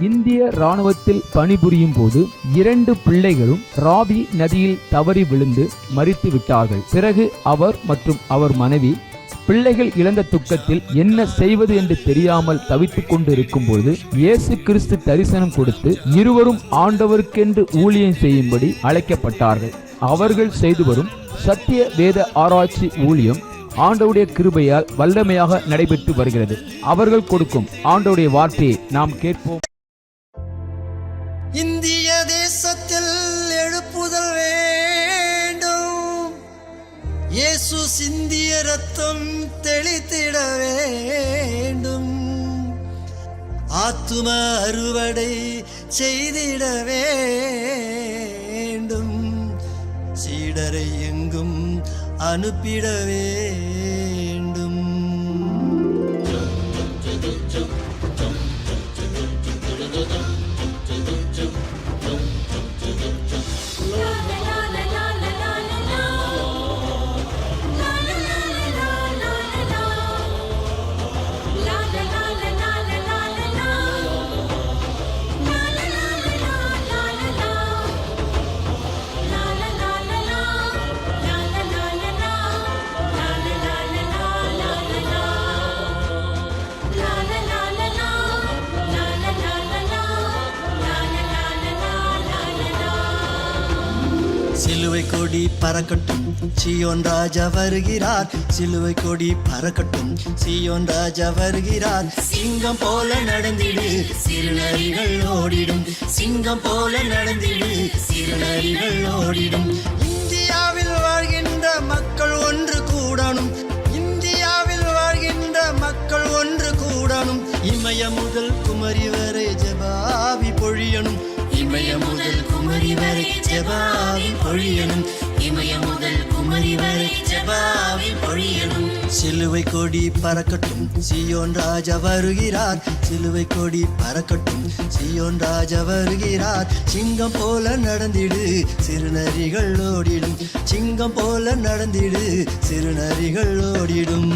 இந்திய ராணுவத்தில் பணிபுரியும் போது 2 பிள்ளைகளும் ராவி நதியில் தவறி விழுந்து மரித்து விட்டார்கள். பிறகு அவர் மற்றும் அவர் மனைவி பிள்ளைகள் இழந்த துக்கத்தில் என்ன செய்வது என்று தெரியாமல் தவித்துக் கொண்டு இருக்கும் போது இயேசு கிறிஸ்து தரிசனம் கொடுத்து இருவரும் ஆண்டவருக்கென்று ஊழியம் செய்யும்படி அழைக்கப்பட்டார்கள். அவர்கள் செய்து வரும் சத்திய வேத ஆராய்ச்சி ஊழியம் ஆண்டவருடைய கிருபையால் வல்லமையாக நடைபெற்று வருகிறது. அவர்கள் கொடுக்கும் ஆண்டவருடைய வார்த்தையை நாம் கேட்போம். இந்திய தேசத்தில் எழுப்புதல் வேண்டும், இயேசு சிந்திய ரத்தம் தெளித்திட வேண்டும், ஆத்தும அறுவடை செய்திட வேண்டும், சீடரை எங்கும் அனுப்பிட வேண்டும். சிலுவை கொடி பறக்கட்டும், சீயோன் ராஜா வருகிறார். சிலுவை கொடி பறக்கட்டும், சீயோன் ராஜா வருகிறார். சிங்கம் போல நடந்திடு, சிறுநரிகள் ஓடிடும். சிங்கம் போல நடந்திடு, சிறுநரிகள் ஓடிடும். இந்தியாவில் வாழ்கின்ற மக்கள் ஒன்று கூடணும், இந்தியாவில் வாழ்கின்ற மக்கள் ஒன்று கூடணும். இமய முதல் குமரி வரை ஜெபாவி பொழியணும், இமய முதல் குமரி வரை ஜெபாவி பொழியணும், இமய முதல் குமரி வரை ஜெபாவி பொழியணும். சிலுவை கொடி பறக்கட்டும், சீயோன் ராஜா வருகிறார். சிலுவை கொடி பறக்கட்டும், சீயோன் ராஜா வருகிறார். சிங்கம் போல நடந்திடு, சிறுநரிகள் ஓடிடும். சிங்கம் போல நடந்திடு, சிறுநரிகள் ஓடிடும்.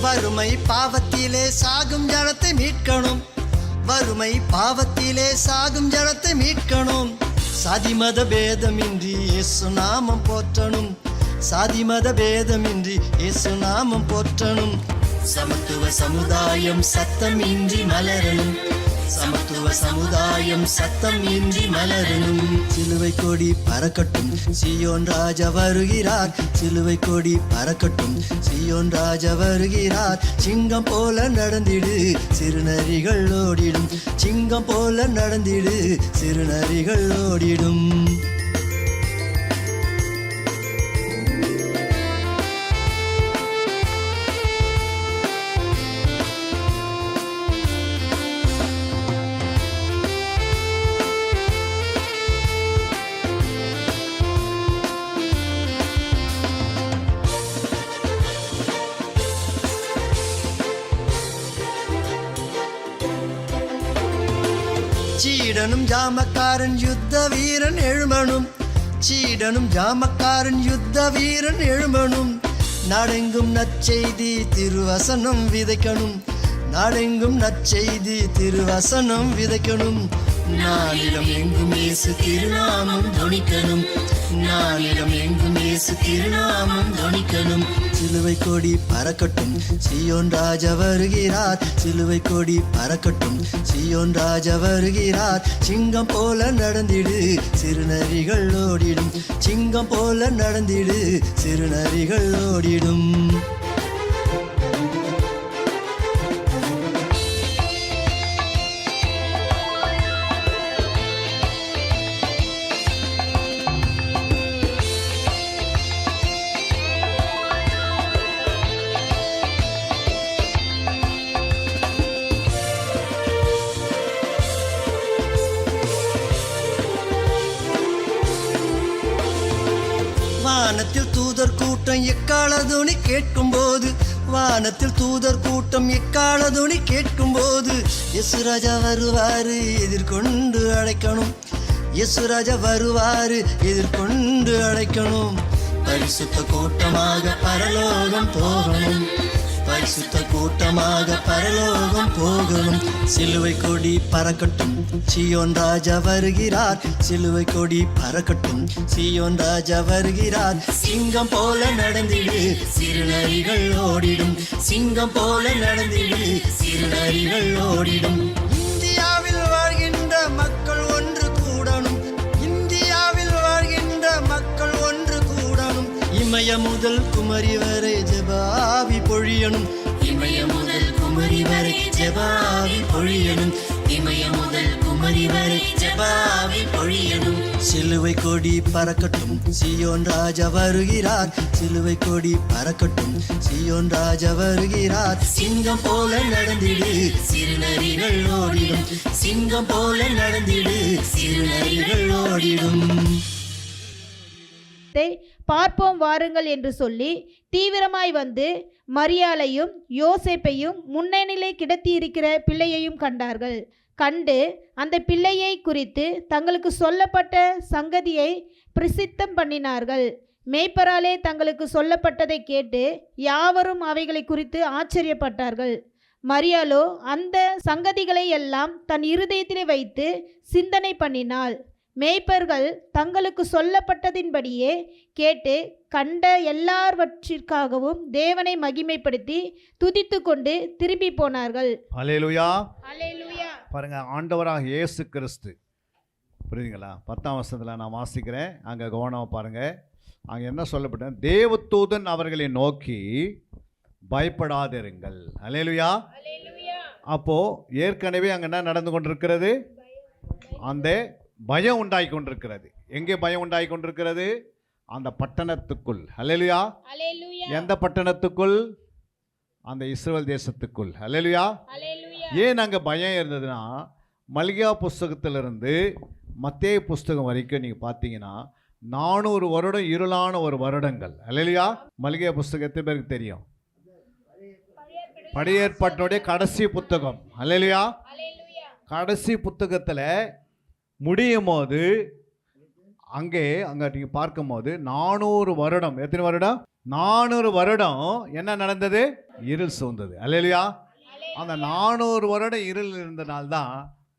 வறுமை பாவத்திலே சாகும் ஜனத்தை மீட்கணும், வறுமை பாவத்திலே சாகும் ஜனத்தை மீட்கணும். சாதி மத பேதமின்றி இயேசு நாமம் போற்றணும், சாதி மத பேதமின்றி இயேசு நாமம் போற்றணும். சமத்துவ சமுதாயம் சத்தம் இன்றி மலரணும், சமத்துவ சமுதாயம் சத்தம் இன்றி மலரணும். சிலுவை கொடி பறக்கட்டும், சீயோன் ராஜா வருகிறார். சிலுவை கொடி பறக்கட்டும், சீயோன் ராஜா வருகிறார். சிங்கம் போல நடந்திடு, சிறுநரிகள் ஓடிடும். சிங்கம் போல நடந்திடு, சிறுநரிகள் ஓடிடும். சீடனும் ஜாமக்காரன் யுத்த வீரன் எழுமனும், சீடனும் ஜாமக்காரன் யுத்த வீரன் எழுமனும். நாடெங்கும் நற்செய்தி திருவசனம் விதைக்கணும், நாடெங்கும் நற்செய்தி திருவசனம் விதைக்கணும். நாளிடம் எங்கும் இயேசு திருநாமம் தொனிக்கணும், நாளிடம் எங்கும் இயேசு திருநாமம் தொனிக்கணும். சிலுவை கொடி பறக்கட்டும், சீயோன் ராஜா வருகிறார். சிலுவை கொடி பறக்கட்டும், சீயோன் ராஜா வருகிறார். சிங்கம் போல நடந்திடு, சிறுநரிகள் ஓடிடும். சிங்கம் போல நடந்திடு, சிறுநரிகள் ஓடிடும். கூட்டம் எக்காலதுணி கேட்கும் போது, வானத்தில் தூதர் கூட்டம் எக்காலதுணி கேட்கும் போது, இயேசு ராஜா வருவாரு எதிர்கொண்டு அழைக்கணும், இயேசு ராஜா வருவாரு எதிர்கொண்டு அழைக்கணும். பரிசுத்த கூட்டமாக பரலோகம் போகணும், பரிசுத்த கூட்டமாக பரலோகம் போகணும். சிலுவை கொடி பறக்கட்டும், சீயோன் ராஜா வருகிறார், சிலுவை கொடி பறக்கட்டும், சீயோன் ராஜா வருகிறார். சிங்கம் போல நடந்திடு, சிறுநரிகள் ஓடிடும், சிங்கம் போல நடந்திடு, சிறுநரிகள் ஓடிடும். இந்தியாவில் வாழ்கின்ற மக்கள் ஒன்று கூடணும், இந்தியாவில் வாழ்கின்ற மக்கள் ஒன்று கூடணும். இமய முதல் குமரி வரை ஜெபாவி பொழியணும், இமய முதல் குமரி வரை ஜெபாவி பொழியணும், இமய முதல் குமரி வரை ஜெபாவி பொழியணும். சிலுவை கொடி பறக்கட்டும், சீயோன் ராஜா வருகிறார், சிலுவை கொடி பறக்கட்டும், சீயோன் ராஜா வருகிறார். சிங்கம் போல நடந்திடு, சிறுநரிகள் ஓடிடும், சிங்கம் போல நடந்திடு, சிறுநரிகள் ஓடிடும். பார்ப்போம் வாருங்கள் என்று சொல்லி தீவிரமாய் வந்து மரியாளையும் யோசேப்பையும் முன்னணியிலே கிடத்தியிருக்கிற பிள்ளையையும் கண்டார்கள். கண்டு அந்த பிள்ளையை குறித்து தங்களுக்கு சொல்லப்பட்ட சங்கதியை பிரசித்தம் பண்ணினார்கள். மேய்ப்பராலே தங்களுக்கு சொல்லப்பட்டதை கேட்டு யாவரும் அவைகளை குறித்து ஆச்சரியப்பட்டார்கள். மரியாளோ அந்த சங்கதிகளை எல்லாம் தன் இருதயத்திலே வைத்து சிந்தனை பண்ணினாள். மேய்ப்பர்கள் தங்களுக்கு சொல்லப்பட்டதின்படியே கேட்டு கண்ட எல்லாவற்றிற்காகவும் தேவனை மகிமைப்படுத்தி துதித்து கொண்டு திரும்பி போனார்கள். அல்லேலூயா. அல்லேலூயா. பாருங்க, ஆண்டவராக இயேசு கிறிஸ்து, புரியுதுங்களா? 10ஆம் வசனத்தில் நான் வாசிக்கிறேன், அங்கே கவனமாக பாருங்க. அங்கே என்ன சொல்லப்பட்ட, தேவதூதன் அவர்களை நோக்கி பயப்படாதிருங்கள். அல்லேலூயா. அப்போ ஏற்கனவே அங்கே என்ன நடந்து கொண்டிருக்கிறது? அந்த பயம் உண்டாகி கொண்டிருக்கிறது. எங்கே பயம் உண்டாகி கொண்டிருக்கிறது? அந்த பட்டணத்துக்குள். அல்லேலூயா. எந்த பட்டணத்துக்குள்? அந்த இஸ்ரவேல் தேசத்துக்குள். அல்லேலூயா. ஏன் அங்கே பயம் இருந்ததுன்னா, மல்கியா புஸ்தகத்திலிருந்து மத்தேயு புஸ்தகம் வரைக்கும் நீங்கள் பார்த்தீங்கன்னா 400 வருடம் இருளான ஒரு வருடங்கள். அல்லேலூயா. மல்கியா புஸ்தகத்தை பேருக்கு தெரியும், பழைய ஏற்பாட்டினுடைய கடைசி புத்தகம். அல்லேலூயா. கடைசி புத்தகத்தில் முடியும் போது அங்கே நீங்கள் பார்க்கும் போது 400 வருடம், எத்தனை வருடம்? 400 வருடம் என்ன நடந்தது? இருள் சூழ்ந்தது. அல்லேலூயா. அந்த 400 வருடம் இருள் இருந்தனால்தான்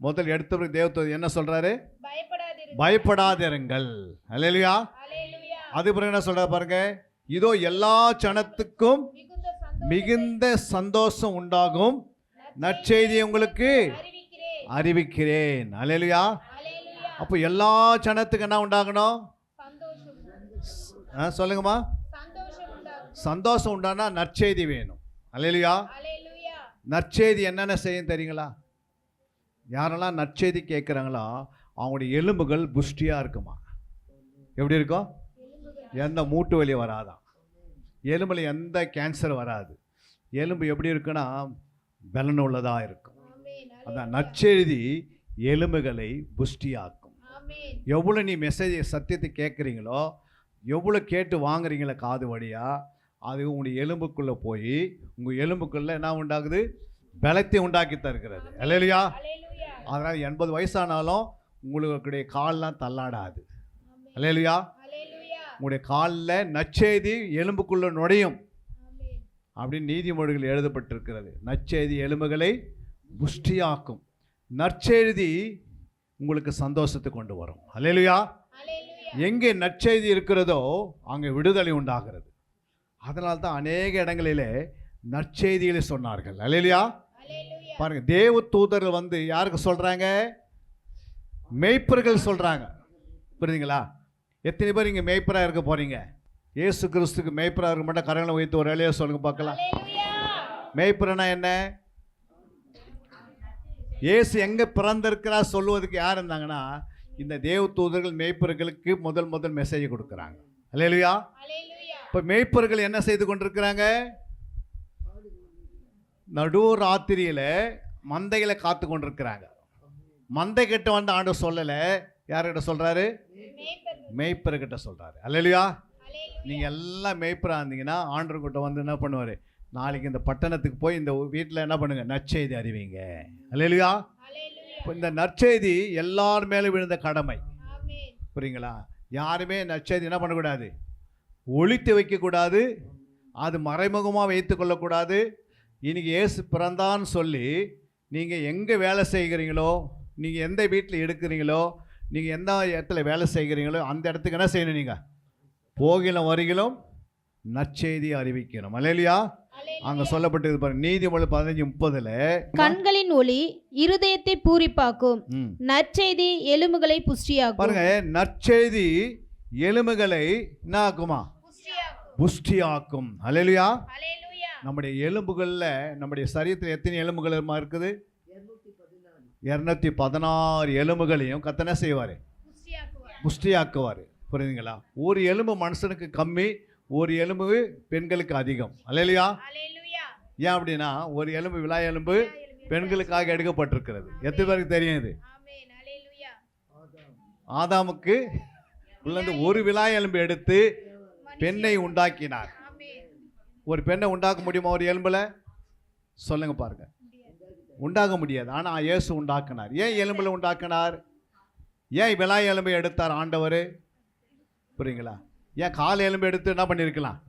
முதல் எடுத்த தேவதூதன் என்ன சொல்றாரு? பயப்படாதிருங்கள். அல்லேலூயா. அது பிறகு என்ன சொல்றாரு பாருங்க, இதோ எல்லா ஜனத்துக்கும் மிகுந்த சந்தோஷம் உண்டாகும் நற்செய்தி உங்களுக்கு அறிவிக்கிறேன். அல்லேலூயா. அப்போ எல்லா ஜனத்துக்கு என்ன உண்டாகணும்? சொல்லுங்கம்மா. சந்தோஷம் உண்டானா நற்செய்தி வேணும். அல்லேலூயா. நற்செய்தி என்னென்ன செய்யும் தெரியுங்களா? யாரெல்லாம் நற்செய்தி கேட்குறாங்களோ அவங்களுடைய எலும்புகள் புஷ்டியாக இருக்குமா. எப்படி இருக்கும்? எந்த மூட்டு வலி வராதான், எலும்பில் எந்த கேன்சர் வராது, எலும்பு எப்படி இருக்குன்னா பலன் உள்ளதாக இருக்கும். அதான் நற்செய்தி எலும்புகளை புஷ்டியாக்கும். எவ்வளோ நீ மெசேஜ் சத்தியத்தை கேட்குறீங்களோ, எவ்வளோ கேட்டு வாங்குறீங்களோ காது வழியாக, அது உங்களுடைய எலும்புக்குள்ளே போய் உங்கள் எலும்புக்குள்ளே என்ன உண்டாகுது? பலத்தை உண்டாக்கி தருகிறது. அல்லேலூயா. அதனால் 80 வயசானாலும் உங்களுடைய கால்லாம் தள்ளாடாது. அல்லேலூயா. உங்களுடைய காலில் நற்செய்தி எலும்புக்குள்ளே நுழையும் அப்படின்னு நீதிமொழிகள் எழுதப்பட்டிருக்கிறது. நற்செய்தி எலும்புகளை புஷ்டியாக்கும். நற்செய்தி உங்களுக்கு சந்தோஷத்தை கொண்டு வரும். அல்லேலூயா. எங்கே நற்செய்தி இருக்கிறதோ அங்கே விடுதலை உண்டாகிறது. அதனால தான் அநேக இடங்களிலே நற்செய்திகளை சொன்னார்கள். அல்லேலூயா. பாருங்க, தேவ தூதர்கள் வந்து யாருக்கு சொல்றாங்க? மேய்ப்பர்கள் சொல்றாங்க. புரியுதுங்களா? எத்தனை பேர் இங்கே மேய்ப்பராக இருக்க போறீங்க? இயேசு கிறிஸ்துக்கு மேய்ப்பராக இருக்க மாட்டா கரங்களை வைத்து ஒரு வேலையை சொல்லுங்க பார்க்கலாம். மேய்ப்பரனா என்ன? இயேசு எங்கே பிறந்திருக்கிறார் சொல்லுவதுக்கு யார் இருந்தாங்கன்னா, இந்த தேவ தூதர்கள் மேய்ப்பர்களுக்கு முதல் மெசேஜ் கொடுக்குறாங்க. அல்லேலூயா. இப்போ மேய்ப்பர்கள் என்ன செய்து கொண்டிருக்கிறாங்க? நடு ராத்திரியில் மந்தைகளை காத்து கொண்டிருக்கிறாங்க. மந்தை கிட்ட வந்து ஆண்டவர் சொல்லலை, யார்கிட்ட சொல்கிறாரு? மேய்ப்பர்கிட்ட சொல்கிறாரு. அல்லேலூயா. நீங்கள் எல்லாம் மேய்ப்பராக இருந்தீங்கன்னா ஆண்டவர்கிட்ட வந்து என்ன பண்ணுவார், நாளைக்கு இந்த பட்டணத்துக்கு போய் இந்த வீட்டில் என்ன பண்ணுங்க, நற்செய்தி அறிவிங்க. அல்லேலூயா. இப்போ இந்த நற்செய்தி எல்லார் மேலே விழுந்த கடமை. புரியுங்களா? யாருமே நற்செய்தி என்ன பண்ணக்கூடாது, ஒளித்து வைக்கக்கூடாது, அது மறைமுகமாக வைத்து கொள்ளக்கூடாது. இன்னைக்கு இயேசு பிறந்தான்னு சொல்லி நீங்கள் எங்கே வேலை செய்கிறீங்களோ, நீங்கள் எந்த வீட்டில் எடுக்கிறீங்களோ, நீங்கள் எந்த இடத்துல வேலை செய்கிறீங்களோ அந்த இடத்துக்கு என்ன செய்யணும், நீங்கள் போகிலும் வருகிலும் நற்செய்தி அறிவிக்கணும். அல்லேலூயா. அங்கே சொல்லப்பட்டது பாருங்க, நீதிமொழி 15:30. கண்களின் ஒளி இருதயத்தை பூரிப்பாக்கும், நற்செய்தி எலும்புகளை புஷ்டியாக்கும். பாருங்க, நற்செய்தி எலும்புகளை என்ன ஆக்குமா, புஷ்டியாக்கும். அல்லேலூயா. நம்முடைய எலும்புகளில், நம்முடைய சரீரத்தில் எத்தனை எலும்புகள் இருக்குது? 216 எலும்புகளையும் கத்தனை செய்வார், புஷ்டியாக்குவார். புரியுதுங்களா? ஒரு எலும்பு மனுஷனுக்கு கம்மி, ஒரு எலும்பு பெண்களுக்கு அதிகம். அல்லேலூயா. ஏன் அப்படின்னா ஒரு எலும்பு, விலா எலும்பு பெண்களுக்காக எடுக்கப்பட்டிருக்கிறது. எத்தனை பேருக்கு தெரியும் இது? ஆதாமுக்கு உள்ளது ஒரு விலா எலும்பு எடுத்து பெண்ணை உண்டாக்கினார். ஒரு பெண்ணை உண்டாக்க முடியுமா ஒரு எலும்புல? சொல்லுங்க பாருங்க, உண்டாக்க முடியாது. ஆனால் இயேசு உண்டாக்கினார். ஏன் எலும்புல உண்டாக்கினார்? ஏன் விலா எலும்பை எடுத்தார் ஆண்டவர்? புரியுங்களா? ஏன் கால் எலும்பு எடுத்து என்ன பண்ணியிருக்கலாம்?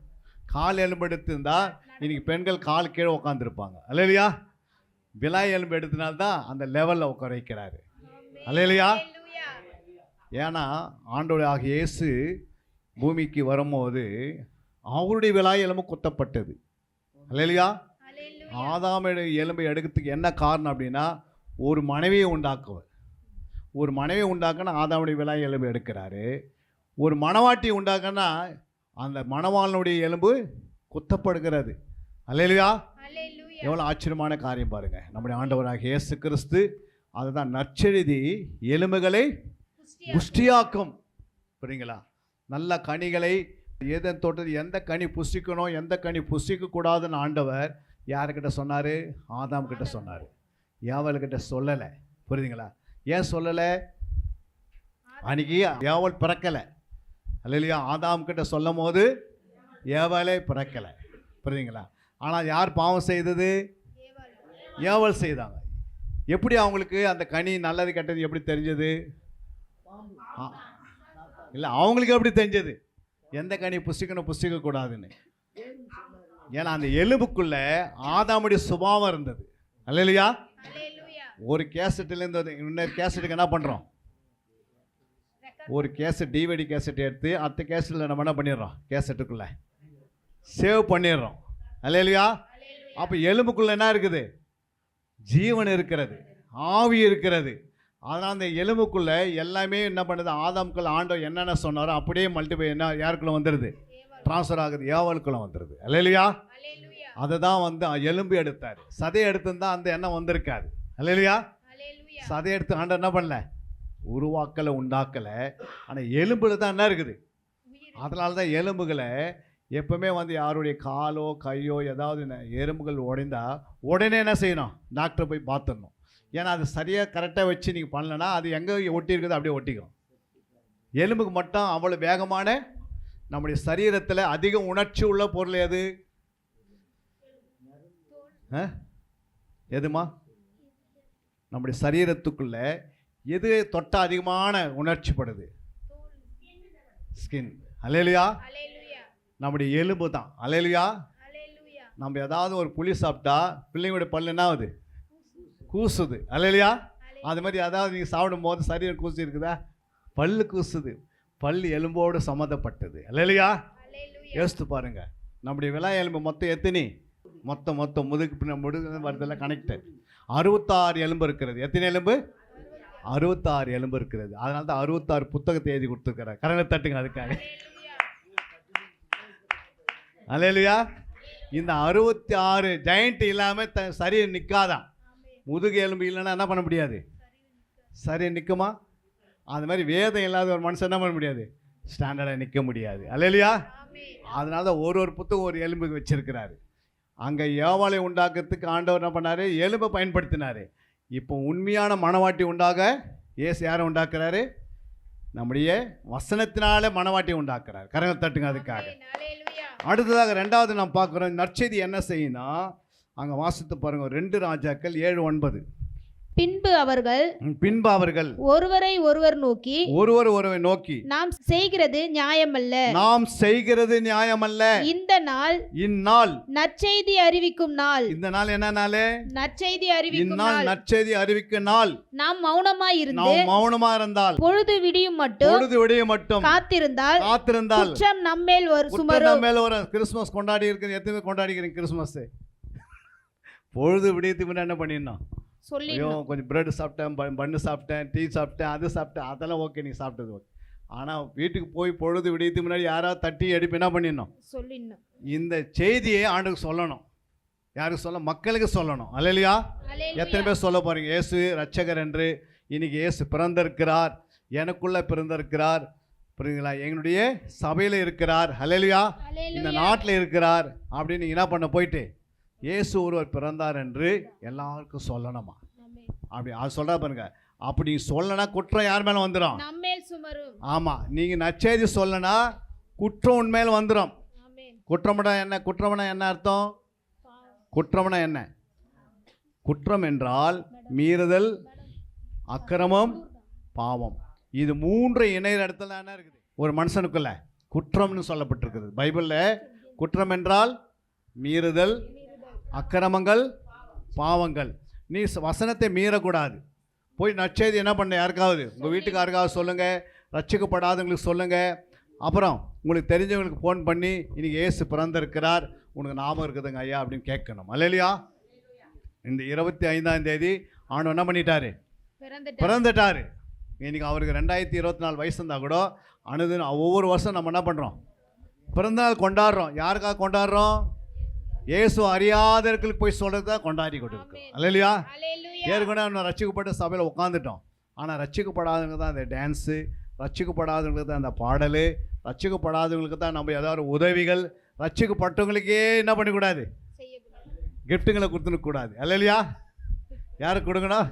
கால் எலும்பு எடுத்துருந்தா இன்னைக்கு பெண்கள் கால் கீழே உட்காந்துருப்பாங்க. அல்லேலூயா. விலா எலும்பு எடுத்தனால்தான் அந்த லெவலில் உட்கார வைக்கிறாரு. அல்லேலூயா. ஏன்னா ஆண்டவராக இயேசு பூமிக்கு வரும்போது அவருடைய விலா எலும்பு குத்தப்பட்டது. அல்லேலூயா. ஆதாமுடைய எலும்பை எடுக்கிறதுக்கு என்ன காரணம் அப்படின்னா, ஒரு மனைவியை உண்டாக்குவர். ஒரு மனைவியை உண்டாக்குனா ஆதாமுடைய விலா எலும்பு எடுக்கிறாரு. ஒரு மணவாட்டி உண்டாக்குனா அந்த மணவாளனுடைய எலும்பு குத்தப்படுகிறது. அல்லேலூயா. எவ்வளோ ஆச்சரியமான காரியம் பாருங்க. நம்முடைய ஆண்டவராக இயேசு கிறிஸ்து அதுதான் நற்செய்தி எலும்புகளை புஷ்டியாக்கும். புரியுங்களா? நல்ல கனிகளை, ஏதேன் தோட்டத்தில் எந்த கனி புசிக்கணும், எந்த கனி புசிக்க கூடாதுன்னு ஆண்டவர் யாருக்கிட்ட சொன்னார்? ஆதாம் கிட்ட சொன்னார். ஏவல்கிட்ட சொல்லலை. புரியுதுங்களா? ஏன் சொல்லலை? அன்னைக்கு ஏவல் பிறக்கலை. அல்லேலூயா. ஆதாம் கிட்ட சொல்லும் போது ஏவலே பிறக்கலை. புரியுதுங்களா? ஆனால் யார் பாவம் செய்தது? ஏவல் செய்தாங்க. எப்படி அவங்களுக்கு அந்த கனி நல்லது கெட்டது எப்படி தெரிஞ்சது? இல்லை, அவங்களுக்கு எப்படி தெரிஞ்சது எந்த கனி புசிக்கணும் புசிக்க கூடாதுன்னு? ஏன்னா அந்த எலும்புக்குள்ள ஆதாமுடைய சுபாவம் இருந்தது. அல்லேலூயா. ஒரு கேசட்டிலேருந்து இன்னொரு கேசட்டுக்கு என்ன பண்ணுறோம்? ஒரு கேசட், டிவிடி கேசட் எடுத்து அடுத்த கேசட்டில் நம்ம என்ன பண்ணிடுறோம்? கேசட்டுக்குள்ளே சேவ் பண்ணிடுறோம். அல்லேலூயா. அப்போ எலும்புக்குள்ளே என்ன இருக்குது? ஜீவன் இருக்கிறது, ஆவி இருக்கிறது. அதனால் அந்த எலும்புக்குள்ளே எல்லாமே என்ன பண்ணுது? ஆதாமுக்குள்ள ஆண்டவர் என்னென்ன சொன்னாரோ அப்படியே மல்டிபை என்ன யாருக்குள்ளே வந்துடுது? ட்ரான்ஸ்ஃபர் ஆகுது, ஏவலுக்குள்ளே வந்துடுது. அல்லேலூயா. அதை தான் வந்து எலும்பு எடுத்தார். சதையை எடுத்துருந்தா அந்த எண்ணம் வந்திருக்காது. அல்லேலூயா. சதையை எடுத்து ஆண்டவர் என்ன பண்ணல? உருவாக்கலை, உண்டாக்கலை. ஆனால் எலும்பில் தான் என்ன இருக்குது? அதனால தான் எலும்புகளை எப்பவுமே வந்து யாருடைய காலோ கையோ ஏதாவது எலும்புகள் உடைந்தா உடனே என்ன செய்யணும்? டாக்டர் போய் பார்த்துடணும். ஏன்னா அது சரியாக கரெக்டாக வச்சு நீங்கள் பண்ணலன்னா அது எங்கே ஒட்டி இருக்குது அப்படியே ஒட்டிக்கும். எலும்புக்கு மட்டும் அவ்வளோ வேகமான நம்முடைய சரீரத்தில் அதிக உணர்ச்சி உள்ள பொருள் எது? எதுமா? நம்முடைய சரீரத்துக்குள்ள எது தொட்டால் அதிகமான உணர்ச்சி படுது? ஸ்கின். அல்லேலூயா. நம்முடைய எலும்பு தான். அல்லேலூயா. நம்ம ஏதாவது ஒரு புளி சாப்பிட்டா பிள்ளைங்களோட பல்லு என்ன ஆகுது? கூசுது. அல்லேலூயா. அது மாதிரி அதாவது நீங்கள் சாப்பிடும் போது சரீரம் கூசி இருக்குதா? பல்லு கூசுது. பல் எலும்போடு சம்மந்தப்பட்டது. அல்லேலூயா. யோசித்து பாருங்க. நம்முடைய விலா எலும்பு மொத்தம் எத்தனை? மொத்தம் முதுகு வரதெல்லாம் கனெக்டட் 66 எலும்பு இருக்கிறது. எத்தனை எலும்பு? 66 எலும்பு இருக்கிறது. அதனால தான் 66 புத்தகத்தை எழுதி கொடுத்துருக்கிறார். கரங்களை தட்டுங்க அதுக்காக. அல்லேலூயா. இந்த 66 ஜாயிண்ட் இல்லாமல் சரீரம் நிற்காதான். முதுகு எலும்பு இல்லைன்னா என்ன பண்ண முடியாது? சரீரம் நிற்குமா? அது மாதிரி வேதம் இல்லாத ஒரு மனுஷன் என்ன பண்ண முடியாது? ஸ்டாண்டர்டாக நிற்க முடியாது. அல்லேலூயா. அதனால தான் ஒரு புத்தகம் ஒரு எலும்புக்கு வச்சிருக்கிறாரு. அங்கே ஏவாளை உண்டாக்குறதுக்கு ஆண்டவர் என்ன பண்ணார்? எலும்பை பயன்படுத்தினார். இப்போ உண்மையான மணவாட்டி உண்டாக இயேசு யாரை உண்டாக்குறாரு? நம்முடைய வசனத்தினால மனவாட்டி உண்டாக்குறார். கரங்கள் தட்டுங்க அதுக்காக. அடுத்ததாக ரெண்டாவது நாம் பார்க்குறோம், நற்செய்தி என்ன செய்யும்னா, அங்கே வாசித்து பாருங்க 2 ராஜாக்கள் 7:9. பின்பு அவர்கள் ஒருவரை ஒருவர் நோக்கி நாம் செய்கிறது நியாயமல்ல. இந்நாள் நற்செய்தி அறிவிக்கும் நாள். இந்த நாள் என்ன நாள்? நற்செய்தி நற்செய்தி அறிவிக்கும் நாள். நாம் மௌனமாய் இருந்தால் பொழுது விடியும் மட்டும் காத்திருந்தால் குற்றம் நம்மேல் சுமரும். கிறிஸ்துமஸ் கொண்டாடி இருக்கு, எத்தனை கொண்டாடிக்கிறீங்க கிறிஸ்துமஸ்? பொழுது விடியத்துக்கு முன்னாடி என்ன பண்ணிடணும்? ஐயோ கொஞ்சம் பிரெட் சாப்பிட்டேன், பண்ணு சாப்பிட்டேன், டீ சாப்பிட்டேன், அது சாப்பிட்டேன், அதெல்லாம் ஓகே, நீ சாப்பிட்டது ஓகே. ஆனால் வீட்டுக்கு போய் பொழுது விடியத்துக்கு முன்னாடி யாராவது தட்டி எடுப்பு என்ன பண்ணிடணும்? இந்த செய்தியை ஆண்டுக்கு சொல்லணும். யாருக்கு சொல்ல? மக்களுக்கு சொல்லணும். அல்லேலூயா. எத்தனை பேர் சொல்ல போறீங்க இயேசு ரட்சகர் என்று? இன்னைக்கு இயேசு பிறந்திருக்கிறார், எனக்குள்ள பிறந்திருக்கிறார், புரியுதுங்களா? எங்களுடைய சபையில் இருக்கிறார், அல்லேலூயா, இந்த நாட்டில் இருக்கிறார் அப்படின்னு நீங்கள் என்ன பண்ண போயிட்டு இயேசு ஒருவர் பிறந்தார் என்று எல்லாருக்கும் சொல்லணுமா? அப்படி அது சொல்றா பாருங்க. அப்படி சொல்லனா குற்றம் யார் மேல வந்துடும்? ஆமா, நீங்க நற்செய்தி சொல்லனா குற்றம் உண்மையில வந்துடும். குற்றம்னா என்ன? குற்றம்னா என்ன அர்த்தம்? குற்றம்னா என்ன? குற்றம் என்றால் மீறுதல், அக்கிரமம், பாவம். இது 3 இணைய இடத்துல என்ன இருக்குது ஒரு மனுஷனுக்குள்ள? குற்றம்னு சொல்லப்பட்டிருக்குது பைபிள்ல. குற்றம் என்றால் மீறுதல், அக்கிரமங்கள், பாவங்கள். நீ வசனத்தை மீறக்கூடாது. போய் நற்செய்தி என்ன பண்ண? யாருக்காவது உங்கள் வீட்டுக்கு யாருக்காவது சொல்லுங்கள், ரட்சிக்கப்படாதவங்களுக்கு சொல்லுங்கள். அப்புறம் உங்களுக்கு தெரிஞ்சவங்களுக்கு ஃபோன் பண்ணி இன்றைக்கி இயேசு பிறந்திருக்கிறார், உனக்கு ஞாபகம் இருக்குதுங்க ஐயா அப்படின்னு கேட்கணும். அல்லேலூயா. இந்த 25ஆம் தேதி ஆண்டு என்ன பண்ணிட்டாரு? பிறந்துட்டாரு. இன்றைக்கி அவருக்கு 2024 வயசு இருந்தால் கூட அனுதினம் ஒவ்வொரு வருஷம் நம்ம என்ன பண்ணுறோம்? பிறந்தநாள் கொண்டாடுறோம். யாருக்காக கொண்டாடுறோம்? இயேசு அறியாதவர்களுக்கு போய் சொல்கிறது தான் கொண்டாடி கொண்டிருக்கோம். அல்லேலூயா. ஏற்கனவே நம்ம ரட்சிக்கப்பட்ட சபையில் உட்காந்துட்டோம். ஆனால் ரட்சிக்கப்படாதவங்க தான் அந்த டான்ஸு, ரட்சிக்கப்படாதவங்களுக்கு தான் அந்த பாடல், ரட்சிக்கப்படாதவங்களுக்கு தான் நம்ம ஏதாவது உதவிகள், ரட்சிக்கப்பட்டவங்களுக்கே என்ன பண்ணிக்கூடாது? கிஃப்ட்டுங்களை கொடுத்துக்கூடாது. அல்லேலூயா. யாருக்கு கொடுக்கணும்?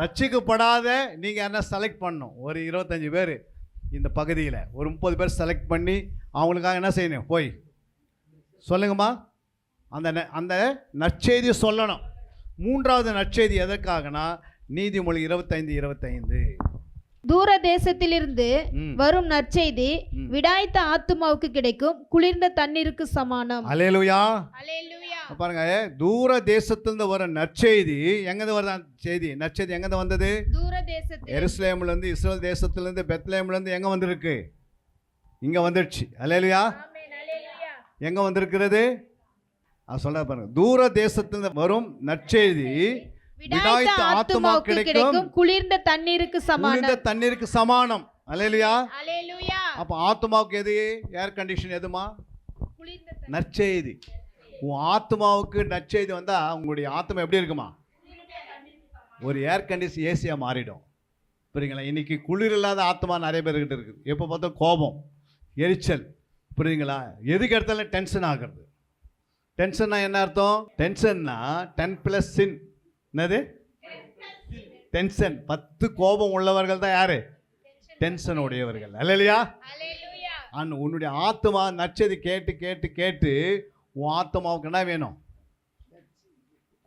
ரட்சிக்கப்படாத நீங்கள் என்ன செலக்ட் பண்ணணும்? ஒரு 25 பேர் இந்த பகுதியில், ஒரு 30 பேர் செலக்ட் பண்ணி அவங்களுக்காக என்ன செய்யணும்? போய் சொல்லுங்கம்மா, அந்த நற்செய்தி சொல்லணும். 3வது நற்செய்தி எதற்காகனா, நீதிமொழி 25:25. தூர தேசத்திலிருந்து வரும் நற்செய்தி விடாய்த்த ஆத்துமாவுக்கு கிடைக்கும் குளிர்ந்த தண்ணீருக்கு சமானம். அல்லேலூயா. பாருங்க, தூர தேசத்திலிருந்து வர நற்செய்தி எங்கிருந்து வருது? செய்தி நற்செய்தி எங்கிருந்து வந்தது? தூர தேசத்தில், எருசலேம்ல இருந்து, இஸ்ரேல் தேசத்திலிருந்து, பெத்லஹேம்ல இருந்து எங்க வந்திருக்கு? இங்க வந்துடுச்சு. அல்லேலூயா. எங்க வந்திருக்கிறது? அது சொல்ல பாருங்க. தூர தேசத்திலிருந்து வரும் நற்செய்தி விடாய்த்த ஆத்துமாவுக்கு கிடைக்கும் குளிர்ந்த தண்ணீருக்கு சமானம். அல்லேலூயா. அப்ப ஆத்துமாவுக்கு எது ஏர் கண்டிஷன்? எதுமா? நற்செய்தி. உன் ஆத்மாவுக்கு நற்செய்தி வந்தா உங்களுடைய ஆத்மா எப்படி இருக்குமா? ஒரு ஏர் கண்டிஷன் ஏசியா மாறிடும். புரியுங்களா? இன்னைக்கு குளிர் இல்லாத ஆத்மா நிறைய பேர்கிட்ட இருக்குது. எப்போ பார்த்தா கோபம், எரிச்சல், புரியுங்களா? எதுக்கு எடுத்தாலும் டென்ஷன் ஆகிறது. டென்ஷன்னா என்ன அர்த்தம்? டென்ஷன்னா 10+ sin. என்னது டென்ஷன்? 10 கோபம் உள்ளவர்கள் தான் யாரு? டென்ஷன் உடையவர்கள். அல்லேலூயா. உன்னுடைய ஆத்மா நற்செய்தி கேட்டு கேட்டு கேட்டு உன் ஆத்மாவுக்கு என்ன வேணும்?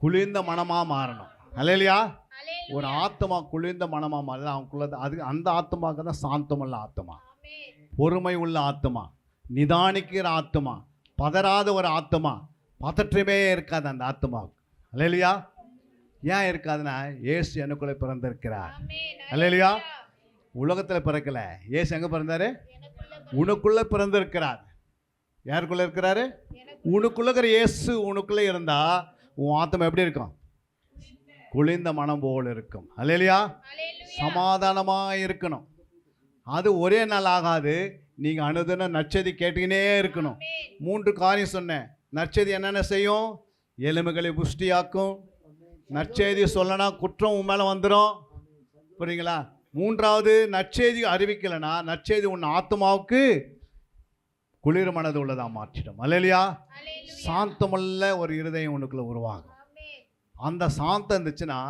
குளிர்ந்த மனமா மாறணும். அல்லேலூயா. ஒரு ஆத்மா குளிர்ந்த மனமா மாறல அவனுக்குள்ள, அது அந்த ஆத்மாவுக்கு தான் சாந்தமுள்ள ஆத்மா, பொறுமை உள்ள ஆத்மா, நிதானிக்கிற ஆத்மா, பதறாத ஒரு ஆத்மா, பதற்றமே இருக்காது அந்த ஆத்மாவுக்கு. அல்லேலூயா. ஏன் இருக்காதுன்னா, இயேசு எனக்குள்ளே பிறந்திருக்கிறார். அல்லேலூயா. உலகத்தில் பிறக்கல, இயேசு எங்கே பிறந்தாரு? உனக்குள்ளே பிறந்திருக்கிறார். யாருக்குள்ளே இருக்கிறாரு? உனக்குள்ள இருக்கிற இயேசு உனக்குள்ளே இருந்தா உன் ஆத்மா எப்படி இருக்கும்? குளிர்ந்த மனம் போல் இருக்கும். அல்லேலூயா. சமாதானமாக இருக்கணும். அது ஒரே நாள் ஆகாது. நீங்கள் அனுதினம் நற்செய்தி கேட்டுக்கினே இருக்கணும். 3 காரியம் சொன்னேன். நற்செய்தி என்னென்ன செய்யும்? எலும்புகளை புஷ்டியாக்கும். நற்செய்தி சொல்லனா குற்றம் உன் மேலே வந்துடும். புரியுங்களா? 3வது, நற்செய்தி அறிவிக்கலைன்னா நற்செய்தி உன் ஆத்மாவுக்கு குளிர் மனது உள்ளதாக மாற்றிடும். அல்லேலூயா. சாந்தமுள்ள ஒரு இருதயம் உனக்குள்ள உருவாகும். அந்த சாந்தம் இருந்துச்சுன்னா,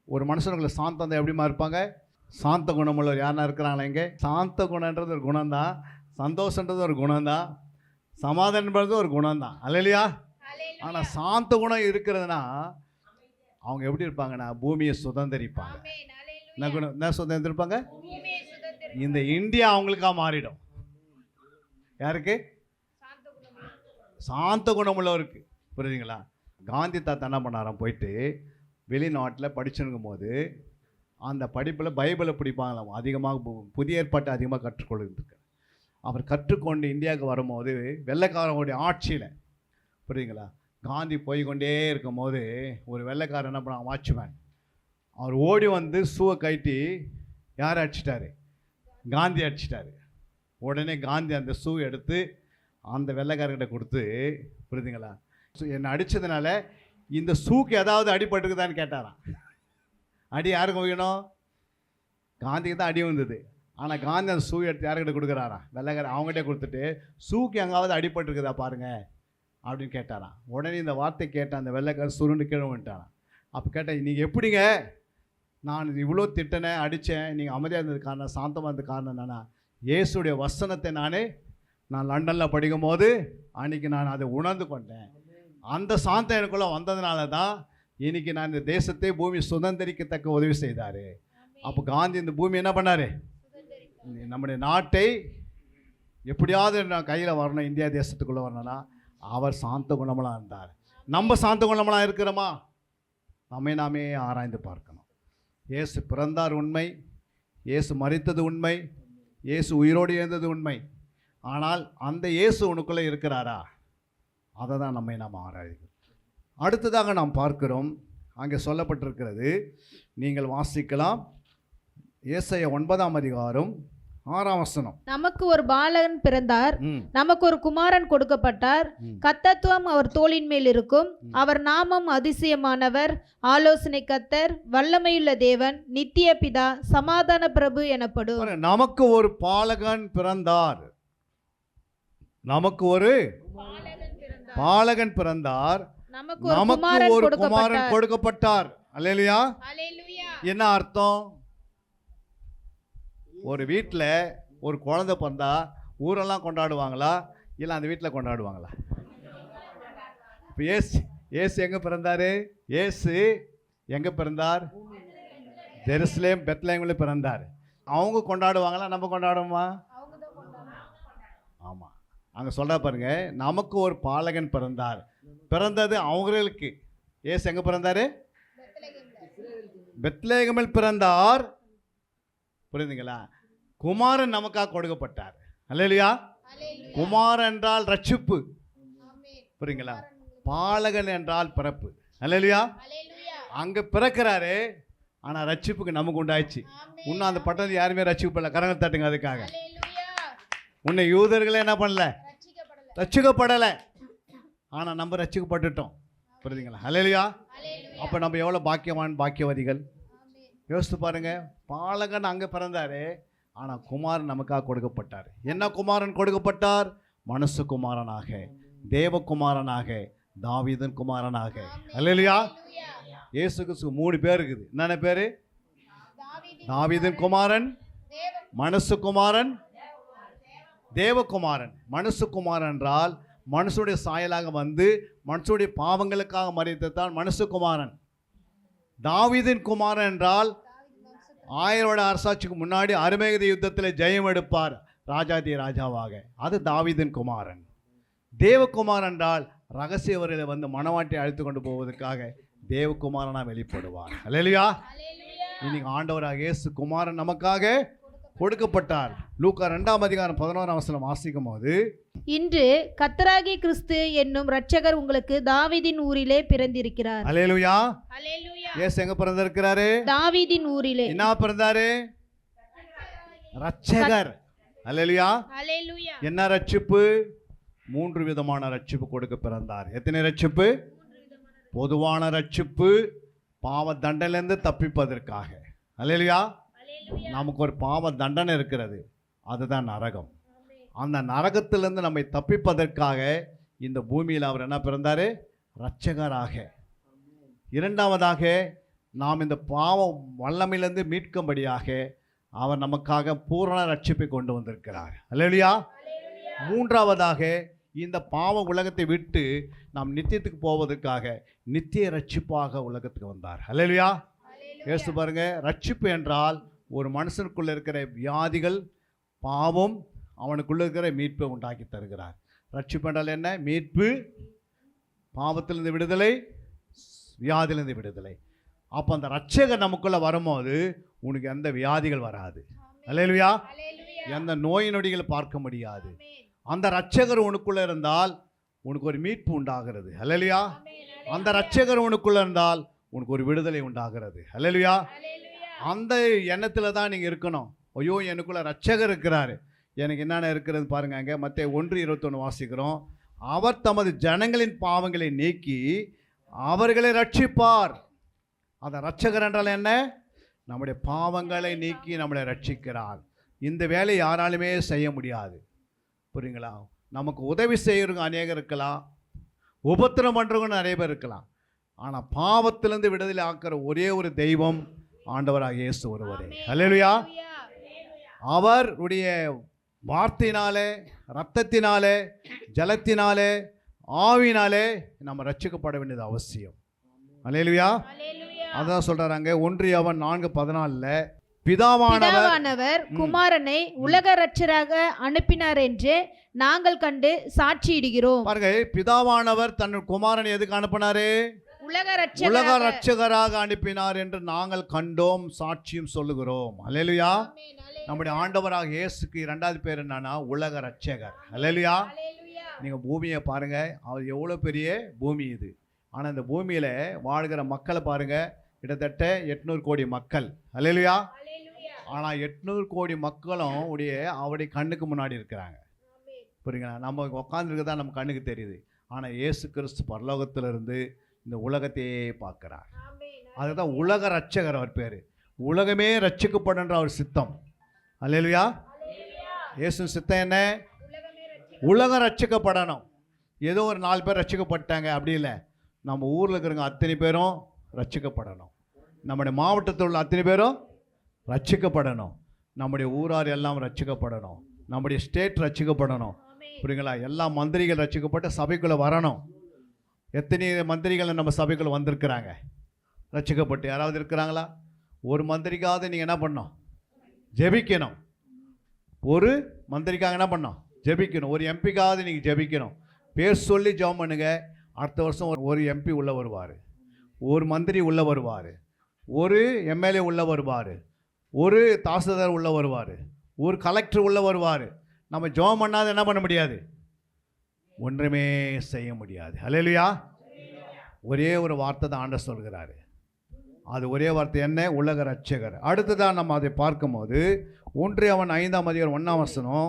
ஒரு மனுஷனுக்குள்ள சாந்தம் எப்படிமா இருப்பாங்க? சாந்த குணமுள்ளவர் யாருன்னா இருக்கிறாங்களா இங்கே? சாந்த குணன்றது ஒரு குணம்தான், சந்தோஷன்றது ஒரு குணம்தான், சமாதானன்றது ஒரு குணம்தான், அல்லையா? ஆனால் சாந்த குணம் இருக்கிறதுனா அவங்க எப்படி இருப்பாங்கன்னா பூமியை சுதந்திரிப்பாங்க. என்ன குணம்? என்ன சுதந்திரிப்பாங்க? இந்த இந்தியா அவங்களுக்காக மாறிடும். யாருக்கு? சாந்த குணமுள்ளவருக்கு. புரியுதுங்களா? காந்தி தாத்தா என்ன பண்ணாராம், போயிட்டு வெளிநாட்டில் படிச்சுருக்கும் போது அந்த படிப்பில் பைபிளை பிடிப்பாங்களாம், அதிகமாக புதிய ஏற்பாட்டை அதிகமாக கற்றுக்கொள்ளுருக்கு. அவர் கற்றுக்கொண்டு இந்தியாவுக்கு வரும்போது வெள்ளைக்காரனுடைய ஆட்சியில், புரியுதுங்களா, காந்தி போய்கொண்டே இருக்கும் போது ஒரு வெள்ளைக்காரன் என்ன பண்ணாங்க, வாட்ச்மேன், அவர் ஓடி வந்து ஷூவை கட்டி யாரை அடிச்சிட்டாரு? காந்தி அடிச்சிட்டாரு. உடனே காந்தி அந்த ஷூ எடுத்து அந்த வெள்ளைக்காரர்கிட்ட கொடுத்து, புரியுதுங்களா, என்னை அடித்ததுனால இந்த ஷூக்கு ஏதாவது அடிபட்டுருக்குதான்னு கேட்டாராம். அடி யாருக்கு வைக்கணும்? காந்திக்கு தான் அடி வந்தது. ஆனால் காந்தி அந்த ஷூ எடுத்து யார்கிட்ட கொடுக்குறாராம்? வெள்ளைக்காரன் அவங்ககிட்ட கொடுத்துட்டு, ஷூக்கு எங்காவது அடிபட்டுருக்குதா பாருங்க அப்படின்னு கேட்டாராம். உடனே இந்த வார்த்தை கேட்டான் அந்த வெள்ளைக்காரன் சுருண்டு கீழே வந்துட்டாரான். அப்போ கேட்டேன், நீங்கள் எப்படிங்க, நான் இவ்வளோ திட்டினேன், அடித்தேன், நீங்கள் அமைதியாக இருந்தது காரணம், சாந்தமாக இருந்தது காரணம் என்னன்னா, இயேசுடைய வசனத்தை நான் லண்டனில் படிக்கும் போது அன்றைக்கி நான் அதை உணர்ந்து கொண்டேன். அந்த சாந்தம் எனக்குள்ளே வந்ததுனால தான் இன்றைக்கி நான் இந்த தேசத்தை பூமி சுதந்திரிக்கத்தக்க உதவி செய்தார். அப்போ காந்தி இந்த பூமி என்ன பண்ணார்? நம்முடைய நாட்டை எப்படியாவது நான் கையில் வரணும், இந்தியா தேசத்துக்குள்ளே வரணும்னா அவர் சாந்த குணமெல்லாம் இருந்தார். நம்ம சாந்த குணமெல்லாம் இருக்கிறோமா? நாமே ஆராய்ந்து பார்க்கணும். இயேசு பிறந்தார் உண்மை, இயேசு மரித்தது உண்மை, இயேசு உயிரோடு இருந்தது உண்மை. ஆனால் அந்த இயேசு உனக்குள்ளே இருக்கிறாரா? அதை தான் நாம் ஆராய்கிறோம். அடுத்ததாக நாம் பார்க்கிறோம், அங்கே சொல்லப்பட்டிருக்கிறது, நீங்கள் வாசிக்கலாம், ஏசாயா 9ஆம் அதிகாரம் 6ஆம் வசனம். நமக்கு ஒரு பாலகன் பிறந்தார், நமக்கு ஒரு குமாரன் கொடுக்கப்பட்டார், கர்த்தத்துவம் அவர் தோளின் மேல் இருக்கும், அவர் நாமம் அதிசயமானவர், ஆலோசனை கர்த்தர், வல்லமையுள்ள தேவன், நித்திய பிதா, சமாதான பிரபு எனப்படும். நமக்கு ஒரு பாலகன் பிறந்தார், நமக்கு ஒரு பாலகன் பிறந்தார், நமக்கு ஒரு குமாரன் கொடுக்கப்பட்டார். அல்லேலூயா. என்ன அர்த்தம்? ஒரு வீட்டில் ஒரு குழந்தை பிறந்தா ஊரெல்லாம் கொண்டாடுவாங்களா, இல்லை அந்த வீட்டில் கொண்டாடுவாங்களா? இப்போ ஏசு எங்கே பிறந்தார்? ஏசு எங்கே பிறந்தார்? ஜெருசலேம் பெத்லகேமில் பிறந்தார். அவங்க கொண்டாடுவாங்களா, நம்ம கொண்டாடுவோமா? ஆமாம், அங்கே சொல்ல பாருங்க, நமக்கு ஒரு பாலகன் பிறந்தார். பிறந்தது அவங்களுக்கு. ஏசு எங்கே பிறந்தார்? பெத்லகேமில் பிறந்தார். புரியுதுங்களா? குமாரன் நமக்காக கொடுக்கப்பட்டார். அல்லேலூயா. குமாரன் என்றால் ரட்சிப்பு. புரியுங்களா? பாலகன் என்றால் பிறப்பு. அல்லேலூயா. அங்கே பிறக்கிறாரு, ஆனால் ரட்சிப்புக்கு நமக்கு உண்டாயிடுச்சு. இன்னும் அந்த பட்டணத்தை யாருமே ரட்சிப்பு பண்ணல. கரங்கள் தட்டுங்க அதுக்காக. உன்னை யூதர்களே என்ன பண்ணல? ரட்சிக்கப்படலை. ஆனால் நம்ம ரட்சிக்கப்பட்டுட்டோம். புரியுதுங்களா? அல்லேலூயா. அப்போ நம்ம எவ்வளோ பாக்கியவான், பாக்கியவதிகள். யோசித்து பாருங்க, பாலகன் அங்கே பிறந்தாரு, ஆனால் குமாரன் நமக்காக கொடுக்கப்பட்டார். என்ன குமாரன் கொடுக்கப்பட்டார்? மனுஷகுமாரனாக, தேவகுமாரனாக, தாவீதின் குமாரனாக. அல்லேலூயா. இயேசுக்கு 3 பேர் இருக்குது. என்னென்ன பேர்? தாவீதின் குமாரன், மனுஷகுமாரன், தேவகுமாரன். மனுஷகுமாரன் என்றால் மனுஷனுடைய சாயலாக வந்து மனுஷனுடைய பாவங்களுக்காக மரித்ததான் மனுஷகுமாரன். தாவீதின் குமாரன் என்றால் 1000 வருட அரசாட்சிக்கு முன்னாடி அருமேகதி யுத்தத்தில் ஜெயம் எடுப்பார் ராஜாதி ராஜாவாக. அது தாவீதின் குமாரன். தேவகுமாரன் என்றால் ரகசிய வரையில் வந்து மணவாட்டியை அழைத்து கொண்டு போவதற்காக தேவகுமாரனா வெளிப்படுவார். அல்லேலூயா. இன்னைக்கு ஆண்டவராக இயேசு குமாரன் நமக்காக கொடுக்கப்பட்டார். லூக்கா 2ஆம் அதிகாரம் 11ஆம் வசனம் வாசிக்கும் போது, இன்று கர்த்தராகிய கிறிஸ்து என்னும் இரட்சகர் உங்களுக்கு தாவீதின் ஊரிலே பிறந்திருக்கிறார். அல்லேலூயா. இயேசு எங்க பிறந்திருக்கிறாரு? தாவீதின் ஊரிலே. என்ன பிறந்தாரு? இரட்சகர். அல்லேலூயா. என்ன ரட்சிப்பு? 3 விதமான ரட்சிப்பு கொடுக்க பிறந்தார். எத்தனை ரட்சிப்பு? பொதுவான ரட்சிப்பு, பாவ தண்டனையிலிருந்து தப்பிப்பதற்காக. அல்லேலூயா. நமக்கு ஒரு பாவ தண்டனை இருக்கிறது, அதுதான் நரகம். அந்த நரகத்திலிருந்து நம்மை தப்பிப்பதற்காக இந்த பூமியில் அவர் என்ன பிறந்தார்? இரட்சகராக. இரண்டாவதாக நாம் இந்த பாவம் வல்லமையிலிருந்து மீட்கும்படியாக அவர் நமக்காக பூரண ரட்சிப்பை கொண்டு வந்திருக்கிறார். அல்லேலூயா. மூன்றாவதாக இந்த பாவ உலகத்தை விட்டு நாம் நித்தியத்துக்கு போவதற்காக நித்திய ரட்சிப்பாக உலகத்துக்கு வந்தார். அல்லேலூயா. யோசித்து பாருங்க, ரட்சிப்பு என்றால் ஒரு மனுஷனுக்குள்ள இருக்கிற வியாதிகள் பாவம் அவனுக்குள்ள இருக்கிற மீட்பை உண்டாக்கி தருகிறார். ரட்சிப்பு என்றால் என்ன? மீட்பு, பாவத்திலிருந்து விடுதலை, வியாதியிலிருந்து விடுதலை. அப்போ அந்த ரட்சகர் நமக்குள்ள வரும்போது உனக்கு எந்த வியாதிகள் வராது. அல்லேலூயா. எந்த நோய் நொடிகளை பார்க்க முடியாது. அந்த ரட்சகர் உனக்குள்ள இருந்தால் உனக்கு ஒரு மீட்பு உண்டாகிறது. அல்லேலூயா. அந்த ரட்சகர் உனக்குள்ள இருந்தால் உனக்கு ஒரு விடுதலை உண்டாகிறது. அல்லேலூயா. அந்த எண்ணத்தில் தான் நீங்கள் இருக்கணும். ஐயோ, எனக்குள்ள ரட்சகர் இருக்கிறாரு, எனக்கு என்னென்ன இருக்கிறது பாருங்க. அங்கே மத்தேயு 1:21 வாசிக்கிறோம். அவர் தமது ஜனங்களின் பாவங்களை நீக்கி அவர்களை ரட்சிப்பார். அந்த ரட்சகர் என்றால் என்ன? நம்முடைய பாவங்களை நீக்கி நம்மளை ரட்சிக்கிறார். இந்த வேலை யாராலுமே செய்ய முடியாது. புரியுங்களா? நமக்கு உதவி செய்கிறவங்க அநேகர் இருக்கலாம், உபத்திரம் பண்ணுறவங்க நிறைய பேர் இருக்கலாம். ஆனால் பாவத்திலிருந்து விடுதலை ஆக்கிற ஒரே ஒரு தெய்வம் ஆண்டவராக இயேசு ஒருவரே. அல்லேலூயா. அவருடைய வார்த்தையினாலே, இரத்தத்தினாலே, ஜலத்தினாலே, ஆவினாலே நம்ம ரட்சிக்கப்பட வேண்டியது அவசியம். அல்லேலூயா. அதான் சொல்றாங்க 1 யோவான் 4:14 பிதாவானவர் குமாரனை உலக ரட்சகராக அனுப்பினார் என்று நாங்கள் கண்டு சாட்சியிடுகிறோம். பாருங்க, பிதாவானவர் தன் குமாரனை எதுக்கு அனுப்பினாரு? உலக ரட்சகராக அனுப்பினார் என்று நாங்கள் கண்டோம், சாட்சியும் சொல்லுகிறோம். அல்லேலூயா. நம்முடைய ஆண்டவராக இயேசுக்கு 2வது பேர் என்னன்னா உலக ரட்சகர். அல்லேலூயா. நீங்க பூமியை பாருங்க, அவர் எவ்வளோ பெரிய பூமி இது. ஆனால் இந்த பூமியில வாழ்கிற மக்களை பாருங்க, கிட்டத்தட்ட 800 கோடி மக்கள். அல்லேலூயா. ஆனால் 800 கோடி மக்களும் அவருடைய கண்ணுக்கு முன்னாடி இருக்கிறாங்க. புரியுங்களா? நம்ம உட்காந்துருக்கதான் நம்ம கண்ணுக்கு தெரியுது. ஆனால் இயேசு கிறிஸ்து பரலோகத்திலிருந்து இந்த உலகத்தையே பார்க்கிறார். அதுதான் உலக ரட்சகர் அவர் பேர். உலகமே ரட்சிக்கப்படுன்ற அவர் சித்தம். அல்லேலூயா. இயேசு சித்தம் என்ன? உலகம் ரட்சிக்கப்படணும். ஏதோ ஒரு 4 பேர் ரட்சிக்கப்பட்டாங்க அப்படி இல்லை. நம்ம ஊரில் இருக்கிறவங்க அத்தனை பேரும் ரட்சிக்கப்படணும். நம்முடைய மாவட்டத்தில் உள்ள அத்தனை பேரும் ரட்சிக்கப்படணும். நம்முடைய ஊரார் எல்லாம் ரட்சிக்கப்படணும். நம்முடைய ஸ்டேட் ரட்சிக்கப்படணும். புரியுங்களா? எல்லா மந்திரிகள் ரட்சிக்கப்பட்டு சபைக்குள்ளே வரணும். எத்தனை மந்திரிகள் நம்ம சபைக்குள்ளே வந்திருக்கிறாங்க ரட்சிக்கப்பட்டு? யாராவது இருக்கிறாங்களா? ஒரு மந்திரிக்காவது நீங்கள் என்ன பண்ணணும்? ஜெபிக்கணும். ஒரு மந்திரிக்காக என்ன பண்ணணும்? ஜெபிக்கணும். ஒரு எம்பிக்காவது நீங்கள் ஜெபிக்கணும். பேர் சொல்லி ஜெபம் பண்ணுங்க. அடுத்த வருஷம் ஒரு எம்பி உள்ளே வருவார், ஒரு மந்திரி உள்ளே வருவார், ஒரு எம்எல்ஏ உள்ளே வருவார், ஒரு தாசில்தார் உள்ளே வருவார், ஒரு கலெக்டர் உள்ளே வருவார். நம்ம ஜெபம் பண்ணாத என்ன பண்ண முடியாது? ஒன்றுமே செய்ய முடியாது. அல்லேலூயா. ஒரே ஒரு வார்த்தை தான் ஆண்டவர் சொல்கிறாரு. அது ஒரே வார்த்தை என்ன? உலக ரட்சகர். அடுத்ததான் நம்ம அதை பார்க்கும்போது 1 யோவான் 5:1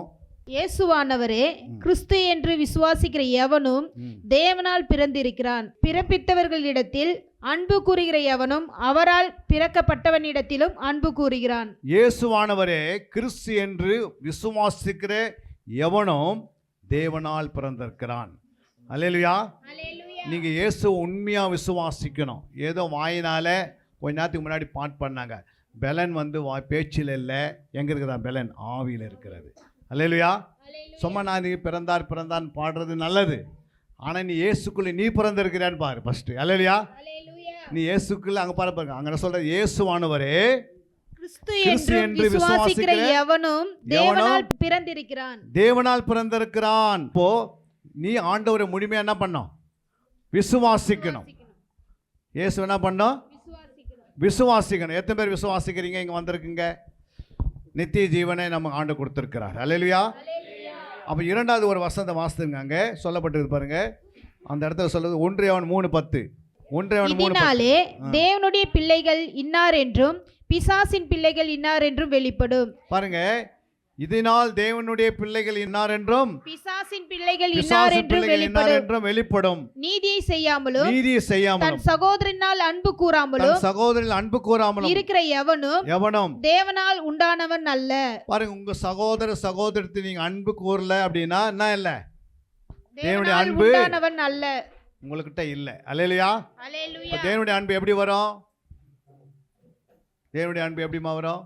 இயேசுவானவரே கிறிஸ்து என்று விசுவாசிக்கிற எவனும் தேவனால் பிறந்திருக்கிறான். பிறப்பித்தவர்களிடத்தில் அன்பு கூறுகிற எவனும் அவரால் பிறக்கப்பட்டவனிடத்திலும் அன்பு கூறுகிறான். இயேசுவானவரே கிறிஸ்து என்று விசுவாசிக்கிற எவனும் தேவனால் பிறந்திருக்கிறான். அல்லேலூயா. நீங்க இயேசு உண்மையா விசுவாசிக்கணும். ஏதோ வாயினால கொஞ்ச நேரத்துக்கு முன்னாடி பாட் பண்ணாங்க. பெலன் பேச்சில் இல்லை. எங்க இருக்குதா பெலன்? ஆவியில் இருக்கிறது. அல்லேலூயா. சும்மா நான் நீ பிறந்தான்னு பாடுறது நல்லது. ஆனால் நீ இயேசுக்குள்ளே நீ பிறந்திருக்கிறான்னு பாரு ஃபர்ஸ்ட். அல்லேலூயா. நீ இயேசுக்குள்ள அங்கே பாருங்க. அங்கே சொல்ற இயேசுவானவரே கிறிஸ்து என்று விசுவாசிக்கிற எவனும் தேவனால் பிறந்திருக்கிறான். தேவனால் பிறந்திருக்கிறான். இப்போ நீ ஆண்டவரை முழுமையா என்ன பண்ணணும்? விசுவாசிக்கணும். இயேசு என்ன பண்ணணும்? விசுவாசிக்கணும். எத்தனை பேர் விசுவாசிக்கிறீங்க? இங்கே வந்திருக்குங்க. நித்திய ஜீவனை நம்ம ஆண்டு கொடுத்திருக்கிறார். அல்லேலூயா. அப்போ 2வது ஒரு வசனத்தை வாசித்துங்க. அங்கே சொல்லப்பட்டிருக்கு பாருங்க. அந்த இடத்துல சொல்லுது 1 யோவான் 3:10. 1 யோவான் 3:10. தேவனுடைய பிள்ளைகள் இன்னார் என்றும் பிசாசின் பிள்ளைகள் இன்னார் என்றும் வெளிப்படும். பாருங்க, இதனால் தேவனுடைய பிள்ளைகள் இன்னார் என்றும் பிசாசின் பிள்ளைகள் இன்னார் என்றும் வெளிப்படும். நீதியை செய்யாமலும் தன் சகோதரனால் அன்பு கூறாமலும் இருக்கிற எவனும் தேவனால் உண்டானவன் அல்ல. பாருங்க, உங்க சகோதரத்தை நீங்க அன்பு கூறல அப்படின்னா என்ன இல்ல? தேவனுடைய அன்பு உங்ககிட்ட இல்ல. அல்லேலூயா. தேவனுடைய அன்பு எப்படி வரும்? தேவனுடைய அன்பு எப்படிமா வரும்?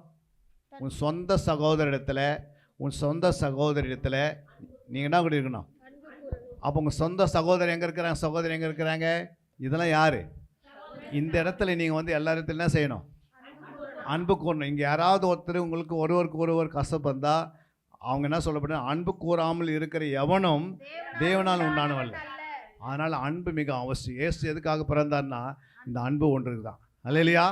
உன் சொந்த சகோதரிடத்தில் நீங்கள் என்ன கூட இருக்கணும். அப்போ உங்கள் சொந்த சகோதரி எங்கே இருக்கிறாங்க? இதெல்லாம் யார்? இந்த இடத்துல நீங்கள் வந்து எல்லா இடத்துல என்ன செய்யணும்? அன்பு கூறணும். இங்கே யாராவது ஒருத்தர் உங்களுக்கு ஒருவருக்கு கசப்பு வந்தால் அவங்க என்ன சொல்லப்பட்ட, அன்பு கூறாமல் இருக்கிற எவனும் தேவனால் உண்டானவல்ல. அதனால் அன்பு மிக அவசியம். இயேசு எதுக்காக பிறந்தார்னா இந்த அன்பு ஒன்றுக்கு தான். அல்லேலூயா.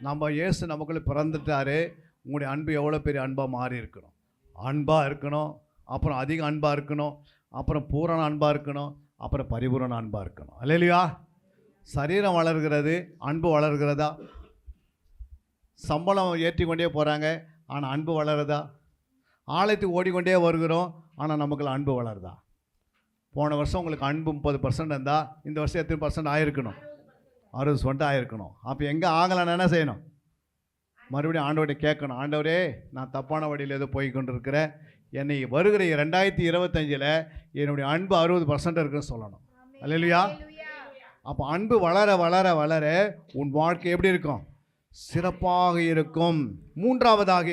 நம்ம இயேசு நமக்குள்ளே பிறந்துட்டாரு. உங்களுடைய அன்பு எவ்வளோ பெரிய அன்பாக மாறி இருக்கணும். அன்பாக இருக்கணும், அப்புறம் அதிக அன்பாக இருக்கணும், அப்புறம் பூரண அன்பாக இருக்கணும், அப்புறம் பரிபூரண அன்பாக இருக்கணும். அல்லேலூயா. சரீரம் வளர்கிறது, அன்பு வளர்கிறதா? சம்பளம் ஏற்றி கொண்டே போகிறாங்க, ஆனால் அன்பு வளருதா? ஆலயத்துக்கு ஓடிக்கொண்டே வருகிறோம், ஆனால் நமக்கு அன்பு வளருதா? போன வருஷம் உங்களுக்கு அன்பு 30% இருந்தால் இந்த வருஷம் எத்தனை % ஆகிருக்கணும்? 60% ஆகிருக்கணும். அப்போ எங்கே ஆகலைன்னு என்ன செய்யணும்? மறுபடியும் ஆண்டவர்கிட்ட கேட்கணும். ஆண்டவரே, நான் தப்பான வழியில் ஏதோ போய் கொண்டிருக்கிறேன், என்னை வருகிற 2025 என்னுடைய அன்பு 60% இருக்குன்னு சொல்லணும். அல்லேலூயா. அப்போ அன்பு வளர வளர வளர உன் வாழ்க்கை எப்படி இருக்கும்? சிறப்பாக இருக்கும். மூன்றாவதாக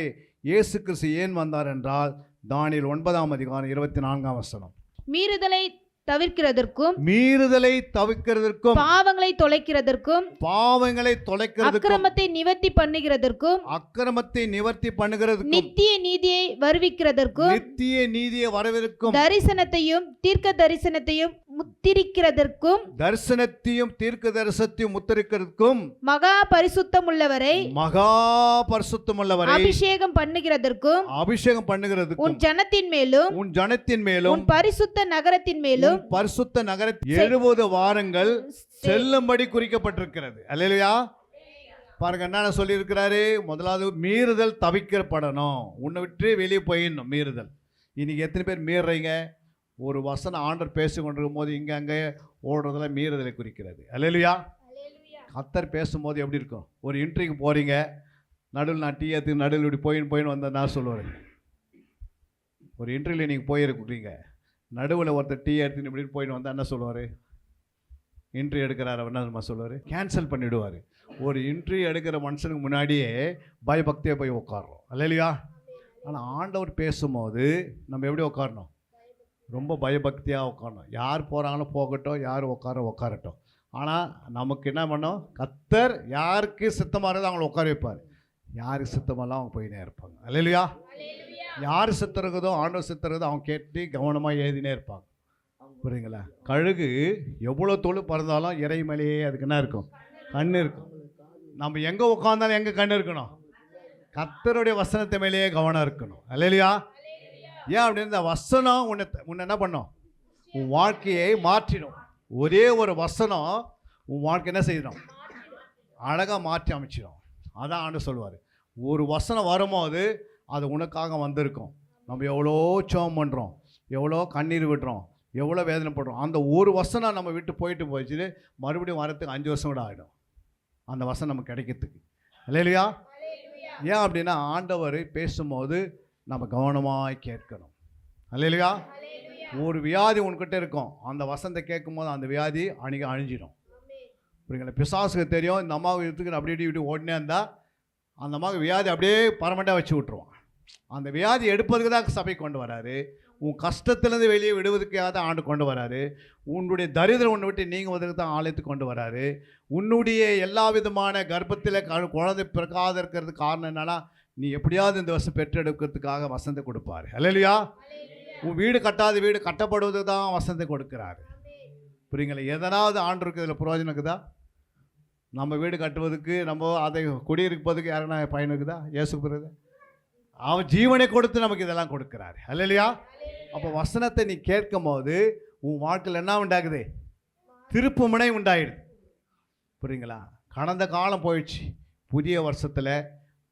இயேசு கிறிஸ்து ஏன் வந்தார் என்றால், தானியேல் 9:24 மீறுதலை தவிர்க்கிறதற்கும் பாவங்களை தொலைக்கிறதற்கும் அக்கிரமத்தை நிவர்த்தி பண்ணுகிறதற்கும் நித்திய நீதியை வருவிக்கிறதற்கும் தரிசனத்தையும் தீர்க்க தரிசனத்தையும் முத்திரிக்கிறதற்கும் மகா பரிசுத்தமுள்ளவரை அபிஷேகம் பண்ணுகிறதற்கும் உன் ஜனத்தின் மேலும் உன் பரிசுத்த நகரத்தின் மேலும் 70 வாரங்கள் செல்லும்படி குறிக்கப்பட்டிருக்கிறது. அல்லேலூயா. பாருங்க என்ன சொல்லி இருக்கிறாரு. முதலாவது மீறுதல் தவிர்க்கப்படணும். உன்னை விட்டு வெளியே போயிடணும். மீறுதல். இன்னைக்கு எத்தனை பேர் மீறுறீங்க? ஒரு வசனம் ஆண்டவர் பேசி கொண்டிருக்கும் போது இங்கே அங்கே ஓடுறதெல்லாம் மீறுதலை குறிக்கிறது. அல்லேலூயா. கர்த்தர் பேசும்போது எப்படி இருக்கும்? ஒரு இன்டர்வியூக்கு போகிறீங்க, நடுவில் நான் டீ ஏற்று நடுவில் இப்படி போயின்னு வந்த நான் சொல்லுவார். ஒரு இன்டர்வியூவில் நீங்கள் போயிருக்கிறீங்க, நடுவில் ஒருத்தர் டீ எடுத்துன்னு இப்படின்னு போயின்னு வந்தால் என்ன சொல்லுவார்? இன்டர்வியூ எடுக்கிறார் அவர் என்ன சொல்லுவார்? கேன்சல் பண்ணிவிடுவார். ஒரு இன்டர்வியூ எடுக்கிற மனுஷனுக்கு முன்னாடியே பயபக்தியாக போய் உட்காரோம். அல்லேலூயா. ஆனால் ஆண்டவர் பேசும்போது நம்ம எப்படி உட்காரணும்? ரொம்ப பயபக்தியாக உட்காரணும். யார் போகிறாங்களோ போகட்டும், யார் உட்காரட்டும். ஆனால் நமக்கு என்ன பண்ணோம்? கர்த்தர் யாருக்கு சித்தமாக இருந்தால் அவங்கள உட்கார வைப்பார். யாருக்கு சித்தமெல்லாம் அவங்க போயினே இருப்பாங்க. அல்லேலூயா. யார் சித்தம் இருக்குதோ, ஆண்டவர் சித்தம் இருக்குதோ அவங்க கேட்டு கவனமாக எழுதினே இருப்பாங்க. புரியுங்களா? கழுகு எவ்வளோ தொழு பறந்தாலும் இறை மேலேயே அதுக்கு என்ன இருக்கும்? கண் இருக்கும். நம்ம எங்கே உட்காந்தாலும் எங்கே கண் இருக்கணும்? கர்த்தருடைய வசனத்தை மேலேயே கவனம் இருக்கணும். அல்லேலூயா. ஏன் அப்படின்னு, இந்த வசனம் உன்னை என்ன பண்ணும்? உன் வாழ்க்கையை மாற்றிடும். ஒரே ஒரு வசனம் உன் வாழ்க்கை என்ன செய்யணும்? அழகாக மாற்றி அமைச்சிடும். அதான் ஆண்டு சொல்லுவார். ஒரு வசனம் வரும்போது அது உனக்காக வந்திருக்கும். நம்ம எவ்வளோ சோகம் பண்ணுறோம், எவ்வளோ கண்ணீர் விடுறோம், எவ்வளோ வேதனைப்படுறோம். அந்த ஒரு வசனம் நம்ம விட்டு போயிடுச்சுட்டு மறுபடியும் வரத்துக்கு 5 வருஷம் கூட ஆகிடும் அந்த வசனம் நமக்கு கிடைக்கிறதுக்கு. அல்லேலூயா. ஏன் அப்படின்னா ஆண்டவர் பேசும்போது நம்ம கவனமாக கேட்கணும். அல்லேலூயா. ஒரு வியாதி உன்கிட்ட இருக்கும், அந்த வசனத்தை கேட்கும் போது அந்த வியாதி அழிஞ்சிடும். புரியுங்களா? பிசாசுக்கு தெரியும் இந்த அம்மாவுக்கு எடுத்துக்கிட்டு அப்படி இப்படி ஓடினே இருந்தால் அந்த அம்மாவுக்கு வியாதி அப்படியே பர்மனெண்ட்டாக வச்சு விட்ருவான். அந்த வியாதி எடுப்பதுக்கு தான் சபை கொண்டு வராரு. உன் கஷ்டத்துலேருந்து வெளியே விடுவதற்காக தான் ஆண்டு கொண்டு வராரு. உன்னுடைய தரித்திரம் ஒன்று விட்டு நீங்குவதற்கு தான் ஆலயத்துக்கு கொண்டு வராரு. உன்னுடைய எல்லா விதமான கர்ப்பத்தில் குழந்தை பிறக்காத இருக்கிறதுக்கு காரணம் என்னன்னா, நீ எப்படியாவது இந்த வருஷம் பெற்றெடுக்கிறதுக்காக வசந்தை கொடுப்பார். அல்லேலூயா. உன் வீடு கட்டாத வீடு கட்டப்படுவதுக்கு தான் வசந்தை கொடுக்குறாரு. புரியுங்களா? எதனாவது ஆண்டருக்கு இதில் பிரயோஜனம் இருக்குதா? நம்ம வீடு கட்டுவதுக்கு, நம்ம அதை குடியிருப்பதுக்கு யாருன்னா பயன் இருக்குதா? இயேசு பிறகு அவன் ஜீவனை கொடுத்து நமக்கு இதெல்லாம் கொடுக்குறாரு. அல்லேலூயா. அப்போ வசனத்தை நீ கேட்கும் போது உன் வாழ்க்கையில் என்ன உண்டாகுது? திருப்புமுனை உண்டாயிடுது. புரியுங்களா? கடந்த காலம் போயிடுச்சு. புதிய வருஷத்தில்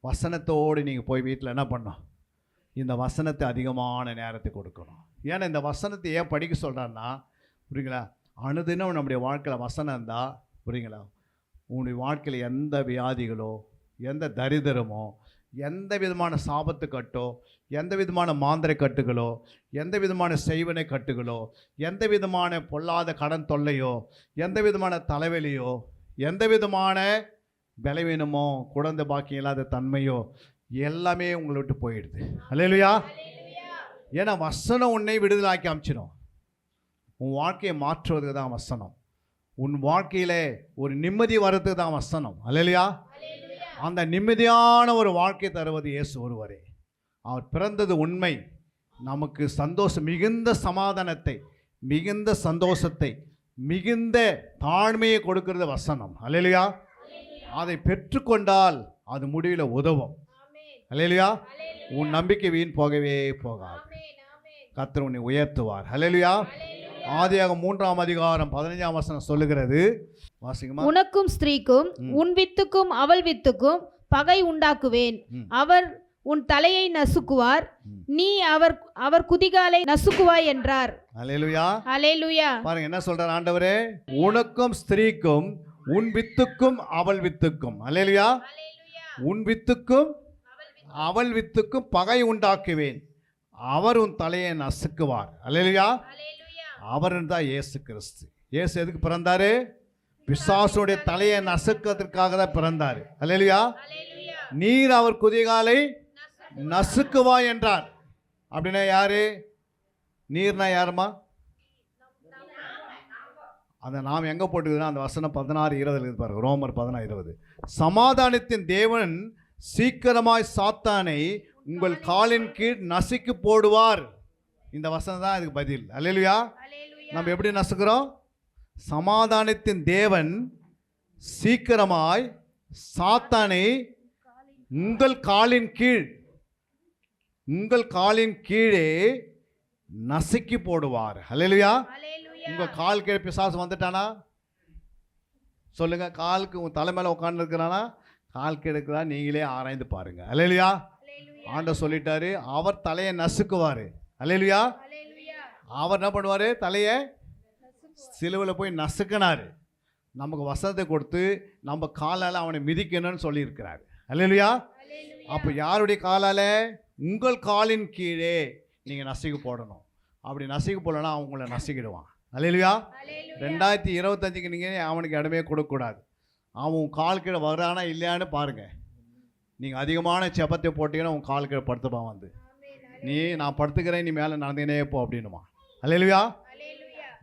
வசனத்தோடு நீங்கள் போய் வீட்டில் என்ன பண்ணணும்? இந்த வசனத்தை அதிகமான நேரத்தை கொடுக்கணும். ஏன்னா இந்த வசனத்தை ஏன் படிக்க சொல்கிறான்னா, புரியுங்களா, அனுதினம் நம்முடைய வாழ்க்கையில் வசனம் இருந்தால், புரியுங்களா, உன்னுடைய வாழ்க்கையில் எந்த வியாதிகளோ, எந்த தரித்திரமோ, எந்த விதமான சாபத்து கட்டோ, எந்த விதமான மாந்திரை கட்டுகளோ, எந்த விதமான செய்வனை கட்டுகளோ, எந்த விதமான பொல்லாத கடன் தொல்லையோ, எந்த விதமான தலைவலியோ, எந்த விதமான பலவீனமோ குழந்தை பாக்கியம் இல்லாத தன்மையோ எல்லாமே உங்களை விட்டு போயிடுது. அல்லேலூயா. ஏன்னா வசனம் உன்னை விடுதலாக்கி அமைச்சிடும். உன் வாழ்க்கையை மாற்றுவதுக்கு தான் வசனம். உன் வாழ்க்கையில் ஒரு நிம்மதி வர்றதுக்கு தான் வசனம். அல்லேலூயா. அந்த நிம்மதியான ஒரு வாழ்க்கை தருவது இயேசு ஒருவரே. அவர் பிறந்தது உண்மை. நமக்கு சந்தோஷம், மிகுந்த சமாதானத்தை, மிகுந்த சந்தோஷத்தை, மிகுந்த தாழ்மையை கொடுக்கிறது வசனம். அல்லேலூயா. அதை பெற்றுக்கொண்டால் அது முடிவில் உதவும். அல்லேலூயா. உன் நம்பிக்கை வீண் போகவே போகாது. கர்த்தர் உன்னை உயர்த்துவார். அல்லேலூயா. ஆதியாகமம் 3ஆம் அதிகாரம் 15ஆம் வசனம் சொல்லுகிறது. வாசிக்குமா? உனக்கும் ஸ்திரீக்கும் உன் வித்துக்கும் அவள் வித்துக்கும் பகை உண்டாக்குவேன். அவர் உன் தலையை நசுக்குவார், நீ அவர் குதிகாலை நசுக்குவாய் என்றார். அல்லேலூயா. அல்லேலூயா. பாருங்க என்ன சொல்றார் ஆண்டவரே. உனக்கும் ஸ்திரீக்கும் உன் வித்துக்கும் அவள் வித்துக்கும். அல்லேலூயா. உன் வித்துக்கும் அவள் வித்துக்கும் பகை உண்டாக்குவேன், அவர் உன் தலையை நசுக்குவார். அல்லேலூயா. அவர் தான் இயேசு கிறிஸ்து. இயேசு எதுக்கு பிறந்தாரு? பிசாசுடைய தலையை நசுக்கிறதுக்காக தான் பிறந்தாரு. அல்லேலூயா. நீர் அவர் குதிகாலை நசுக்குவா என்றார். அப்படின்னா யாரு? நீர்னா யாருமா? அதை நாம் எங்கே போட்டுக்குதுன்னா அந்த வசனம் 16:20 இருக்குது பாருங்க. ரோமர் 16:20. சமாதானத்தின் தேவன் சீக்கிரமாய் சாத்தானை உங்கள் காலின் கீழ் நசுக்கி போடுவார். இந்த வசனம் தான் இதுக்கு பதில். அல்லேலூயா. நம்ம எப்படி நசுக்கிறோம்? சமாதானத்தின் தேவன் சீக்கிரமாய் சாத்தானை உங்கள் காலின் கீழே நசுக்கி போடுவார். அல்லேலூயா. உங்க கால் கீழே பிசாசு வந்துட்டானா சொல்லுங்க. காலுக்கு உங்க தலை மேல உட்கார்ந்து இருக்கிறானா? கால் கீழே நீங்களே ஆராய்ந்து பாருங்க. அல்லேலூயா. ஆண்டவர் சொல்லிட்டாரு, அவர் தலையை நசுக்குவாரு. அல்லேலூயா. அவர் என்ன பண்ணுவாரு? தலையை சிலுவையில் போய் நசுக்கினாரு. நமக்கு வசனத்தை கொடுத்து நம்ம காலால் அவனை மிதிக்கணும்னு சொல்லியிருக்கிறாரு. அல்லேலூயா. அப்போ யாருடைய காலால்? உங்கள் காலின் கீழே நீங்கள் நசுக்கி போடணும். அப்படி நசுக்கி போடலன்னா அவங்கள நசுக்கிடுவான். அல்லேலூயா. 2025க்கு நீங்கள் அவனுக்கு இடமே கொடுக்கக்கூடாது. அவன் கால் கீழே வர்றானா இல்லையான்னு பாருங்கள். நீங்கள் அதிகமான செப்பத்தை போட்டிங்கன்னா உன் கால் கீழே படுத்துப்பான் வந்து, நான் படுத்துக்கிறேன், நீ மேலே நடந்துனே போ அப்படின்னுமா. அல்லேலூயா.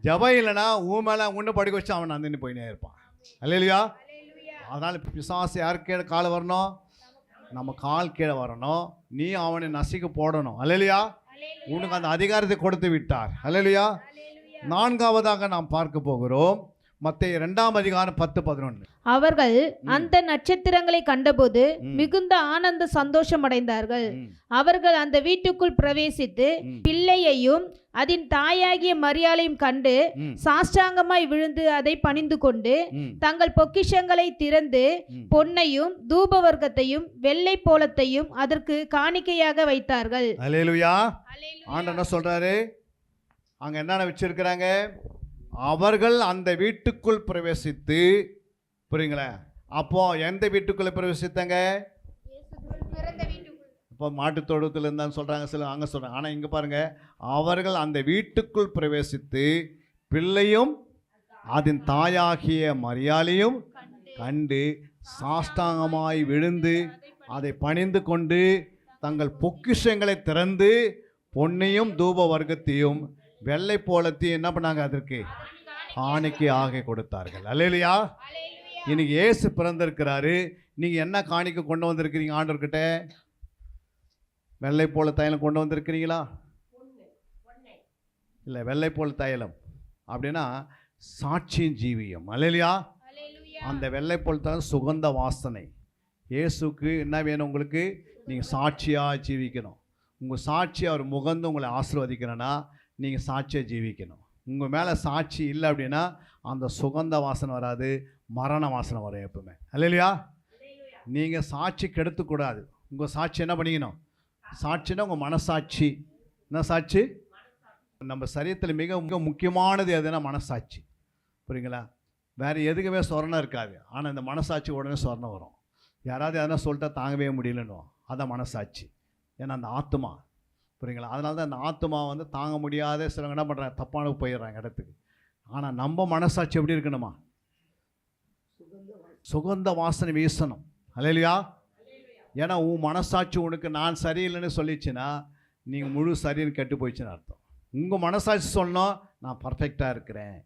ஜபம் இல்லைன்னா உன் மேலே உன்னை படுக்க வச்சு அவன் நடந்துன்னு போயினே இருப்பான். அல்லேலூயா. அதனால் பிசாசு யாருக்கு கீழே காலை வரணும்? நம்ம கால் கீழே வரணும். நீ அவனை நசுக்க போடணும். அல்லேலூயா. உனக்கு அந்த அதிகாரத்தை கொடுத்து விட்டார். அல்லேலூயா. 4ஆவதாக நாம் பார்க்க போகிறோம் மத்தேயு 2ஆம் அதிகாரம் 10-11. அவர்கள் அந்த நட்சத்திரங்களை கண்டபோது மிகுந்த ஆனந்த சந்தோஷம் அடைந்தார்கள். அவர்கள் அந்த வீட்டுக்குள் பிரவேசித்து பிள்ளையையும் அதன் தாயாகிய மரியாளையும் கண்டு சாஷ்டாங்கமாய் விழுந்து அதை பணிந்து கொண்டு தங்கள் பொக்கிஷங்களை திறந்து பொன்னையும் தூபவர்க்கத்தையும் வெள்ளை போலத்தையும் அதற்கு காணிக்கையாக வைத்தார்கள். அல்லேலூயா. ஆண்டவர் என்ன சொல்றாரு? அங்க என்னென்ன வச்சிருக்கிறாங்க? அவர்கள் அந்த வீட்டுக்குள் பிரவேசித்து, புரியுங்களா? அப்போ எந்த வீட்டுக்குள்ள பிரவேசித்தாங்க? இப்போ மாட்டுத் தொழுவத்தில் இருந்தான்னு சொல்றாங்க, சில அங்கே சொல்றாங்க. ஆனால் இங்கே பாருங்க, அவர்கள் அந்த வீட்டுக்குள் பிரவேசித்து பிள்ளையும் அதன் தாயாகிய மரியாளையும் கண்டு சாஷ்டாங்கமாய் விழுந்து அதை பணிந்து கொண்டு தங்கள் பொக்கிஷங்களை திறந்து பொன்னையும் தூப வர்க்கத்தையும் வெள்ளை போலத்தையும் என்ன பண்ணாங்க? அதற்கு காணிக்கை ஆக கொடுத்தார்கள். அல்லேலூயா. இன்னைக்கு இயேசு பிறந்திருக்கிறாரு. நீங்க என்ன காணிக்கை கொண்டு வந்திருக்கிறீங்க ஆண்டவர்கிட்ட? வெள்ளை போல தைலம் கொண்டு வந்திருக்கிறீங்களா? இல்லை, வெள்ளை போல தைலம் அப்படின்னா சாட்சியின் ஜீவியம். அல்லேலூயா. அந்த வெள்ளை போல் தான் சுகந்த வாசனை. இயேசுக்கு என்ன வேணும்? உங்களுக்கு நீங்கள் சாட்சியாக ஜீவிக்கணும். உங்கள் சாட்சி அவர் முகந்து உங்களை ஆசீர்வதிக்கணும்னா நீங்கள் சாட்சியாக ஜீவிக்கணும். உங்கள் மேலே சாட்சி இல்லை அப்படின்னா அந்த சுகந்த வாசனை வராது, மரண வாசனை வரும் எப்பவுமே. அல்லேலூயா. நீங்கள் சாட்சி கெடுத்துக்கூடாது. உங்கள் சாட்சி என்ன பண்ணிக்கணும்? சாட்சின்னா உங்கள் மனசாட்சி. என்ன சாட்சி? நம்ம சரீரத்தில் மிக மிக முக்கியமானது எதுனா மனசாட்சி. புரியுங்களா? வேறு எதுக்குமே சொரணம் இருக்காது. ஆனால் இந்த மனசாட்சி உடனே சொரணம் வரும். யாராவது எதனா சொல்லிட்டா தாங்கவே முடியலன்னு, அதான் மனசாட்சி. ஏன்னா அந்த ஆத்மா, புரியுங்களா? அதனால தான் அந்த ஆத்மா வந்து தாங்க முடியாத சிலவங்க என்ன பண்ணுறாங்க? தப்பான போயிடுறாங்க இடத்துக்கு. ஆனால் நம்ம மனசாட்சி எப்படி இருக்கணுமா? சுகந்த வாசனை வீசணும். அல்லேலூயா. ஏன்னா உன் மனசாட்சி உனக்கு நான் சரியில்லைன்னு சொல்லிச்சுன்னா நீங்கள் முழு சரின்னு கெட்டு போயிடுச்சுன்னு அர்த்தம். உங்கள் மனசாட்சி சொன்னோம் நான் பர்ஃபெக்டாக இருக்கிறேன்,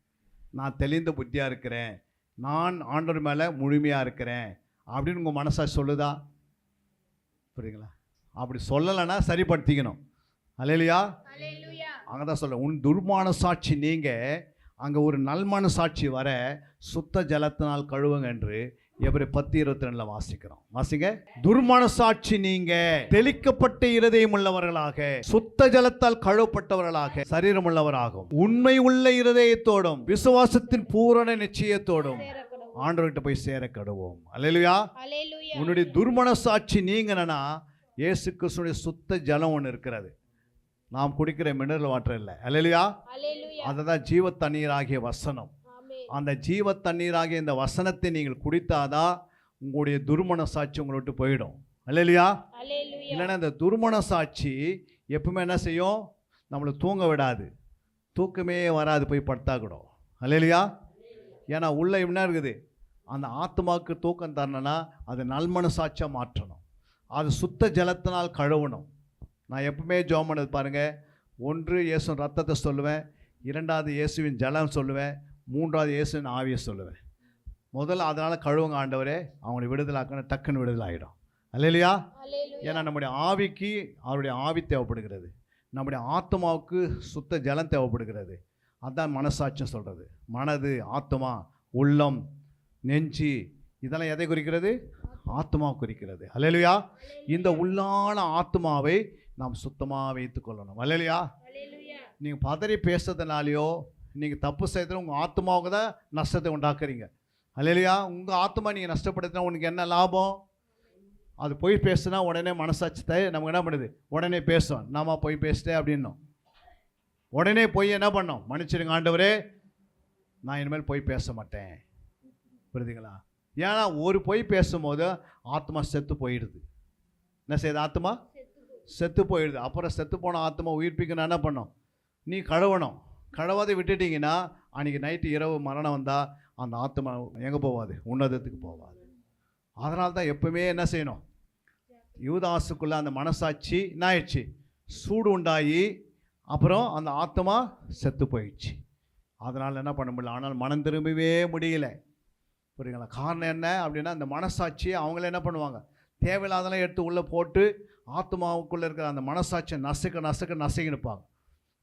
நான் தெளிந்த புத்தியாக இருக்கிறேன், நான் ஆண்டவர் மேலே முழுமையாக இருக்கிறேன் அப்படின்னு உங்கள் மனசாட்சி சொல்லுதா? புரியுங்களா? அப்படி சொல்லலைன்னா சரிப்படுத்திக்கணும். அல்லேலூயா. அங்கே தான் சொல்ல உன் துர்மான சாட்சி நீங்கள் அங்கே ஒரு நல்மான சாட்சி வர சுத்த ஜலத்தினால் கழுவுங்க என்று எபிரேயர் 10:22 வாசிக்கிறோம். வாசிங்க. துர்மான சாட்சி நீங்க தெளிக்கப்பட்ட இருதயம் உள்ளவர்களாக, சுத்த ஜலத்தால் கழுவப்பட்டவர்களாக, சரீரம் உள்ளவராகும், உண்மை உள்ள இருதயத்தோடும் விசுவாசத்தின் பூரண நிச்சயத்தோடும் ஆண்டவர்கிட்ட போய் சேர கடுவோம். அல்லேலூயா. உன்னுடைய துர்மன சாட்சி நீங்கன்னா இயேசு கிறிஸ்துவினுடைய சுத்த ஜலம் ஒன்று இருக்கிறது. நாம் குடிக்கிற மினரல் வாட்டர் இல்லை. அல்லேலூயா. அதுதான் ஜீவ தண்ணீராகிய வசனம். அந்த ஜீவ தண்ணீராகிய இந்த வசனத்தை நீங்கள் குடித்தாதான் உங்களுடைய துர்மன சாட்சி உங்களை விட்டு போயிடும். அல்லேலூயா. இல்லைன்னா இந்த துர்மன சாட்சி எப்பவுமே என்ன செய்யும்? நம்மளை தூங்க விடாது, தூக்கமே வராது, போய் படுத்தா கூட. அல்லேலூயா. ஏன்னா உள்ள என்ன இருக்குது? அந்த ஆத்மாவுக்கு தூக்கம் தரணும்னா அது நல்மன சாட்சியாக மாற்றணும், அது சுத்த ஜலத்தினால் கழுவணும். நான் எப்பவுமே ஜெபம் பண்ணது பாருங்கள், 1 இயேசுவின் ரத்தத்தை சொல்லுவேன், 2வது இயேசுவின் ஜலம் சொல்லுவேன், 3வது இயேசுவின் ஆவியை சொல்லுவேன். முதல்ல அதனால் கழுவுங்க ஆண்டவரே, அவங்களை விடுதலாக்கணும், டக்குன்னு விடுதலை ஆகிடும். அல்லேலூயா. ஏன்னா நம்முடைய ஆவிக்கு அவருடைய ஆவி தேவைப்படுகிறது, நம்முடைய ஆத்மாவுக்கு சுத்த ஜலம் தேவைப்படுகிறது. அதுதான் மனசாட்சியம் சொல்கிறது. மனது, ஆத்மா, உள்ளம், நெஞ்சு இதெல்லாம் எதை குறிக்கிறது? ஆத்மா குறிக்கிறது. அல்லேலூயா. இந்த உள்ளான ஆத்மாவை நாம் சுத்தமாக வைத்து கொள்ளணும். அல்லேலூயா. நீங்கள் பதறி பேசுறதுனாலையோ நீங்கள் தப்பு செய்யறதுல உங்கள் ஆத்மாவுக்கு தான் நஷ்டத்தை உண்டாக்குறீங்க. அல்லேலூயா. உங்கள் ஆத்மா நீங்கள் நஷ்டப்படுத்தினா உனக்கு என்ன லாபம்? அது போய் பேசுனா உடனே மனசாட்சி நமக்கு என்ன பண்ணுது? உடனே பேசும், நாம போய் பேசிட்டேன் அப்படின்னும். உடனே போய் என்ன பண்ணோம்? மன்னிச்சிடுங்க ஆண்டவரே, நான் இனிமேல் போய் பேச மாட்டேன். புரியுதுங்களா? ஏன்னா ஒரு போய் பேசும்போது ஆத்மா செத்து போயிடுது. என்ன செய்யுது? ஆத்மா செத்து போயிடுது. அப்புறம் செத்து போன ஆத்மா உயிர்ப்பிக்கணும் என்ன பண்ணோம்? நீ கழுவணும். கழுவாதை விட்டுட்டிங்கன்னா அன்றைக்கி நைட்டு இரவு மரணம் வந்தால் அந்த ஆத்மா எங்கே போவாது? உன்னதத்துக்கு போவாது. அதனால தான் எப்பவுமே என்ன செய்யணும்? யூதாசுக்குள்ளே அந்த மனசாட்சி என்ன ஆயிடுச்சு? சூடு உண்டாகி அப்புறம் அந்த ஆத்மா செத்து போயிடுச்சு. அதனால் என்ன பண்ண முடியல? ஆனால் மனம் திரும்பவே முடியல. புரியுங்களா? காரணம் என்ன அப்படின்னா, அந்த மனசாட்சியை அவங்கள என்ன பண்ணுவாங்க? தேவையில்லாதெல்லாம் எடுத்து உள்ளே போட்டு ஆத்மாவுக்குள்ளே இருக்கிற அந்த மனசாட்சியை நசுக்க நிற்பாங்க.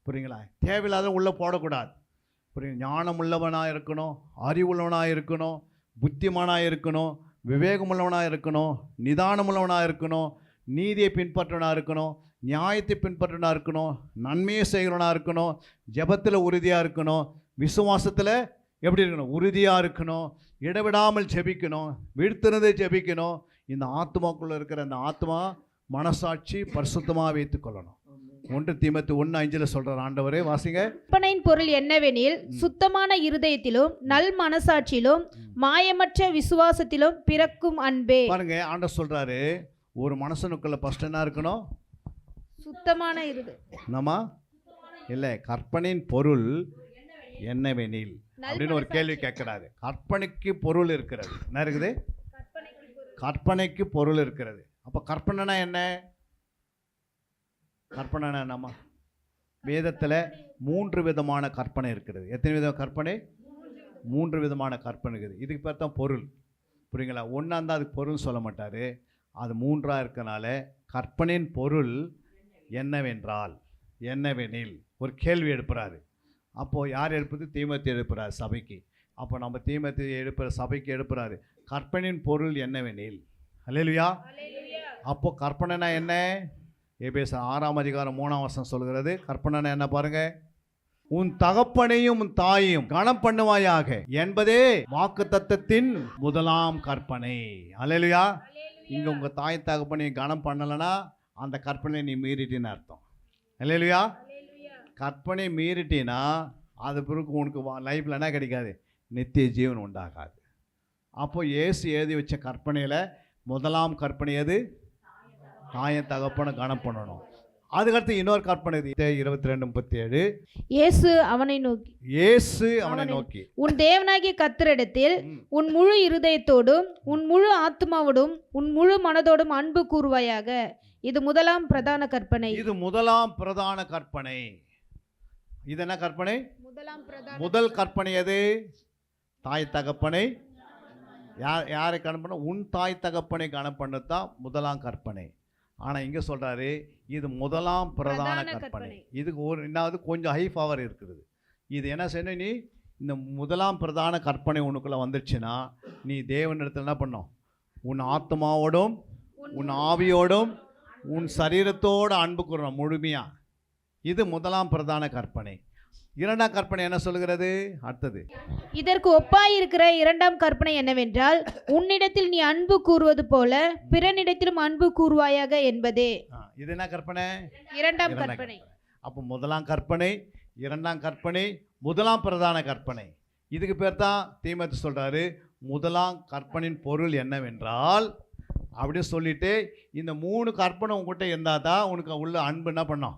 புரியுங்களா? தேவையில்லாத உள்ளே போடக்கூடாது. புரியுங்க? ஞானம் உள்ளவனாக இருக்கணும், அறிவுள்ளவனாக இருக்கணும், புத்திமானாக இருக்கணும், விவேகமுள்ளவனாக இருக்கணும், நிதானமுள்ளவனாக இருக்கணும், நீதியை பின்பற்றவனாக இருக்கணும், நியாயத்தை பின்பற்றவனாக இருக்கணும், நன்மையை செய்கிறவனாக இருக்கணும், ஜெபத்தில் உறுதியாக இருக்கணும், விசுவாசத்தில் எப்படி இருக்கணும்? உறுதியாக இருக்கணும், இடைவிடாமல் ஜெபிக்கணும், விடுத்திருந்தே ஜெபிக்கணும். இந்த ஆத்மாக்குள்ளே இருக்கிற அந்த ஆத்மா மனசாட்சி பரிசுத்தமாக வைத்து கொள்ளணும். 1 தீமோத்தேயு 1:5 சொல்கிறார் ஆண்டவரே. வாசிங்க. கற்பனையின் பொருள் என்னவெனில், சுத்தமான இருதயத்திலும் நல் மனசாட்சியிலும் மாயமற்ற விசுவாசத்திலும் பிறக்கும் அன்பே. பாருங்க, ஆண்டவர் சொல்றாரு, ஒரு மனுஷனுக்குள்ள ஃபர்ஸ்ட் என்ன இருக்கணும்? சுத்தமான இருதயம். நம்ம இல்லை, கற்பனையின் பொருள் என்னவெனில் அப்படின்னு ஒரு கேள்வி கேட்கிறாரு. கற்பனைக்கு பொருள் இருக்கிறது. என்ன இருக்குது? கற்பனைக்கு பொருள் இருக்கிறது. அப்போ கற்பனைனா என்ன? கற்பனைனா என்னம்மா? வேதத்தில் 3 விதமான கற்பனை இருக்கிறது. எத்தனை விதமான கற்பனை? 3 விதமான கற்பனை இருக்குது. இதுக்கு பேர் தான் பொருள். புரியுங்களா? ஒன்றா இருந்தால் அதுக்கு பொருள் சொல்ல மாட்டார். அது 3ஆக இருக்கனால கற்பனையின் பொருள் என்னவென்றால், என்னவெனில் ஒரு கேள்வி எழுப்புறாரு. அப்போது யார் எழுப்புது? தீமோத்தேயு எழுப்புறாரு சபைக்கு. அப்போ நம்ம தீமோத்தேயு எழுப்புற சபைக்கு எழுப்புறாரு, கற்பனையின் பொருள் என்னவெனில். அல்லேலூயா. அப்போ கற்பனைனா என்ன? எபேசியர் 6:3 சொல்கிறது. கற்பனைனா என்ன பாருங்க. உன் தகப்பனையும் உன் தாயையும் கனம் பண்ணுவாயாக என்பதே வாக்குத்தத்தத்தின் முதலாம் கற்பனை. அல்லேலூயா. இங்கே உங்கள் தாய் தகப்பனையும் கனம் பண்ணலைன்னா அந்த கற்பனை நீ மீறிட்டின்னு அர்த்தம். அல்லேலூயா. கற்பனை மீறிட்டினா அது பிறகு உனக்கு லைஃப்பில் என்ன கிடைக்காது? நித்திய ஜீவன் உண்டாகாது. அப்போ இயேசு எழுதி வச்ச கற்பனையில் முதலாம் கற்பனை எது? தாயை தகப்பனை கனம் பண்ணணும். அதுக்கடுத்து இன்னொரு கற்பனை 22:37. இயேசு அவனை நோக்கி இயேசு அவனை நோக்கி உன் தேவனாகிய கர்த்தரிடத்தில் உன் முழு இருதயத்தோடும் உன் முழு ஆத்மாவோடும் உன் முழு மனதோடும் அன்பு கூறுவாயாக. இது முதலாம் பிரதான கற்பனை. இது முதலாம் பிரதான கற்பனை. இது என்ன கற்பனை? முதல் கற்பனை எது? தாய் தகப்பனை யாரை கணப்பண்ண? உன் தாய் தகப்பனை கணப்பண்ணத்தான் முதலாம் கற்பனை. ஆனால் இங்கே சொல்கிறாரு இது முதலாம் பிரதான கற்பனை. இதுக்கு ஒரு என்னாவது கொஞ்சம் ஹை பவர் இருக்குது. இது என்ன செய்யணும்? நீ இந்த முதலாம் பிரதான கற்பனை உனக்குள்ளே வந்துடுச்சுன்னா நீ தேவனிடத்தில் என்ன பண்ணும்? உன் ஆத்மாவோடும் உன் ஆவியோடும் உன் சரீரத்தோடு அன்பு கூறணும் முழுமையாக. இது முதலாம் பிரதான கற்பனை. இரண்டாம் கற்பனை என்ன சொல்கிறது? அடுத்தது இதற்கு ஒப்பாயிருக்கிற இரண்டாம் கற்பனை என்னவென்றால், உன்னிடத்தில் நீ அன்பு கூறுவது போல பிறனிடத்திலும் அன்பு கூறுவாயாக என்பதே. இது என்ன கற்பனை? இரண்டாம் கற்பனை. அப்போ முதலாம் கற்பனை, இரண்டாம் கற்பனை, முதலாம் பிரதான கற்பனை. இதுக்கு பேர் தான் தீமோத்தேயு சொல்றாரு முதலாம் கற்பனையின் பொருள் என்னவென்றால் அப்படின்னு சொல்லிட்டு இந்த 3 கற்பனை உங்ககிட்ட இருந்தால் தான் உனக்கு உள்ள அன்பு என்ன பண்ணோம்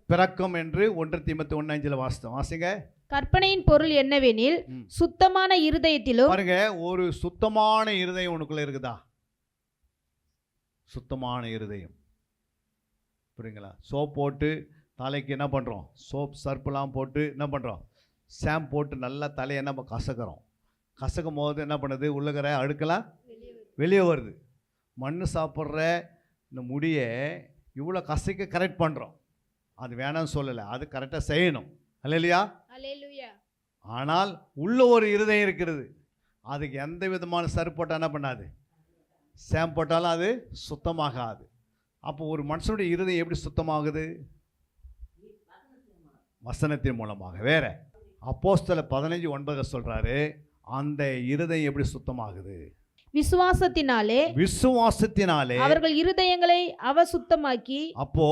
பிறக்கும் என்று 1 தீமோத்தேயு 1:5 வாசிங்க. கற்பனையின் பொருள் என்னவெனில் சுத்தமான இருதயத்திலும். பாருங்க, ஒரு சுத்தமான இருதயம் உனக்குள்ள இருக்குதா? சுத்தமான இருதயம். புரியுங்களா? சோப் போட்டு தலைக்கு என்ன பண்ணுறோம்? சோப் சர்ப்பெல்லாம் போட்டு என்ன பண்ணுறோம்? ஷாம்பு போட்டு நல்லா தலையை என்ன கசக்கிறோம். கசக்கும் போது என்ன பண்ணுது? உள்ளுக்கிற அழுக்கெல்லாம் வெளியே வருது. மண் சாப்பிட்ற இந்த முடியை இவ்வளோ கசைக்க கரெக்ட் பண்ணுறோம். அது வேணாம்னு சொல்லலை, அது கரெக்டாக செய்யணும். அல்லேலூயா. ஆனால் உள்ள ஒரு இருதயம் இருக்கிறது, அதுக்கு எந்த விதமான சர்ப்பு போட்டால் என்ன பண்ணாது? ஷாம்பு போட்டாலும் அது சுத்தமாகாது. அப்போ ஒரு மனுஷனுடைய இருதயம் எப்படி சுத்தமாகுது? வசனத்தின் மூலமாக. வேற அப்போஸ்தலர் 15:9 சொல்றாரு அந்த இருதயம் எப்படி சுத்தமாகுது? விசுவாசத்தினாலே. விசுவாசத்தினாலே அவர்கள் இருதயங்களை சுத்தமாக்கி. அப்போ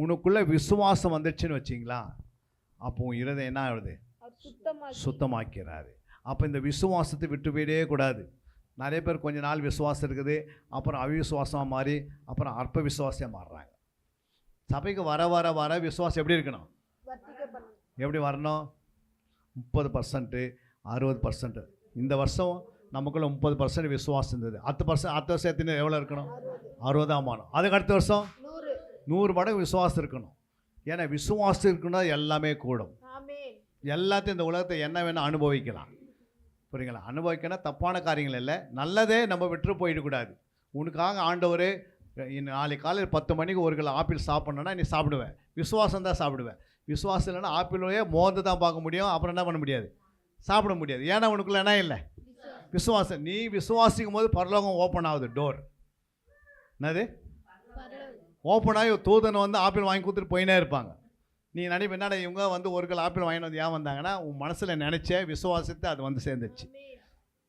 உனக்குள்ள விசுவாசம் வந்துச்சுன்னு வச்சிங்களா, அப்போ உன் இருதயம் என்ன ஆகுது? சுத்தமாக்கிறாரு. அப்போ இந்த விசுவாசத்தை விட்டு போயிடே கூடாது. நிறைய பேர் கொஞ்ச நாள் விசுவாசம் இருக்குது, அப்புறம் அவிசுவாசமாக மாறி அப்புறம் அற்ப விசுவாசியாக மாறுறாங்க. சபைக்கு வர வர வர விசுவாசம் எப்படி இருக்கணும்? எப்படி வரணும்? 30%, 60%. இந்த வருஷம் நமக்குள்ள 30% விசுவாசம் இருந்தது. 10% வருஷம் எவ்வளோ இருக்கணும்? 60 மாறும். அதுக்கு அடுத்த வருஷம் 100 மடங்கு விசுவாசம் இருக்கணும். ஏன்னா விசுவாசம் இருக்குன்னா எல்லாமே கூடும். எல்லாத்தையும் இந்த உலகத்தை என்ன வேணால் அனுபவிக்கலாம். புரியுங்களா? அனுபவிக்கணும் தப்பான காரியங்கள் இல்லை, நல்லதே நம்ம விட்டு போயிடக்கூடாது. உனக்காக ஆண்டவர் நாளைக்கு காலையில் 10 மணிக்கு 1 கிலோ ஆப்பிள் சாப்பிட்ணுன்னா நீ சாப்பிடுவேன், விசுவாசம் தான் சாப்பிடுவேன். விசுவாசம் இல்லைன்னா ஆப்பிளோயே மோந்து தான் பார்க்க முடியும், அப்புறம் என்ன பண்ண முடியாது? சாப்பிட முடியாது. ஏன்னா உனக்குள்ள என்ன இல்லை? விசுவாசம். நீ விசுவாசிக்கும் போது பரலோகம் ஓப்பன் ஆகுது. டோர் என்னது ஓப்பன் ஆகி தூதனை வந்து ஆப்பிள் வாங்கி கொடுத்துட்டு போயினே இருப்பாங்க. நீ நினைப்ப என்னடா இவங்க வந்து 1 கிலோ ஆப்பிள் வாங்கிட்டு வந்து ஏன் வந்தாங்கன்னா உன் மனசில் நினச்ச விசுவாசத்தை அது வந்து சேர்ந்துச்சு.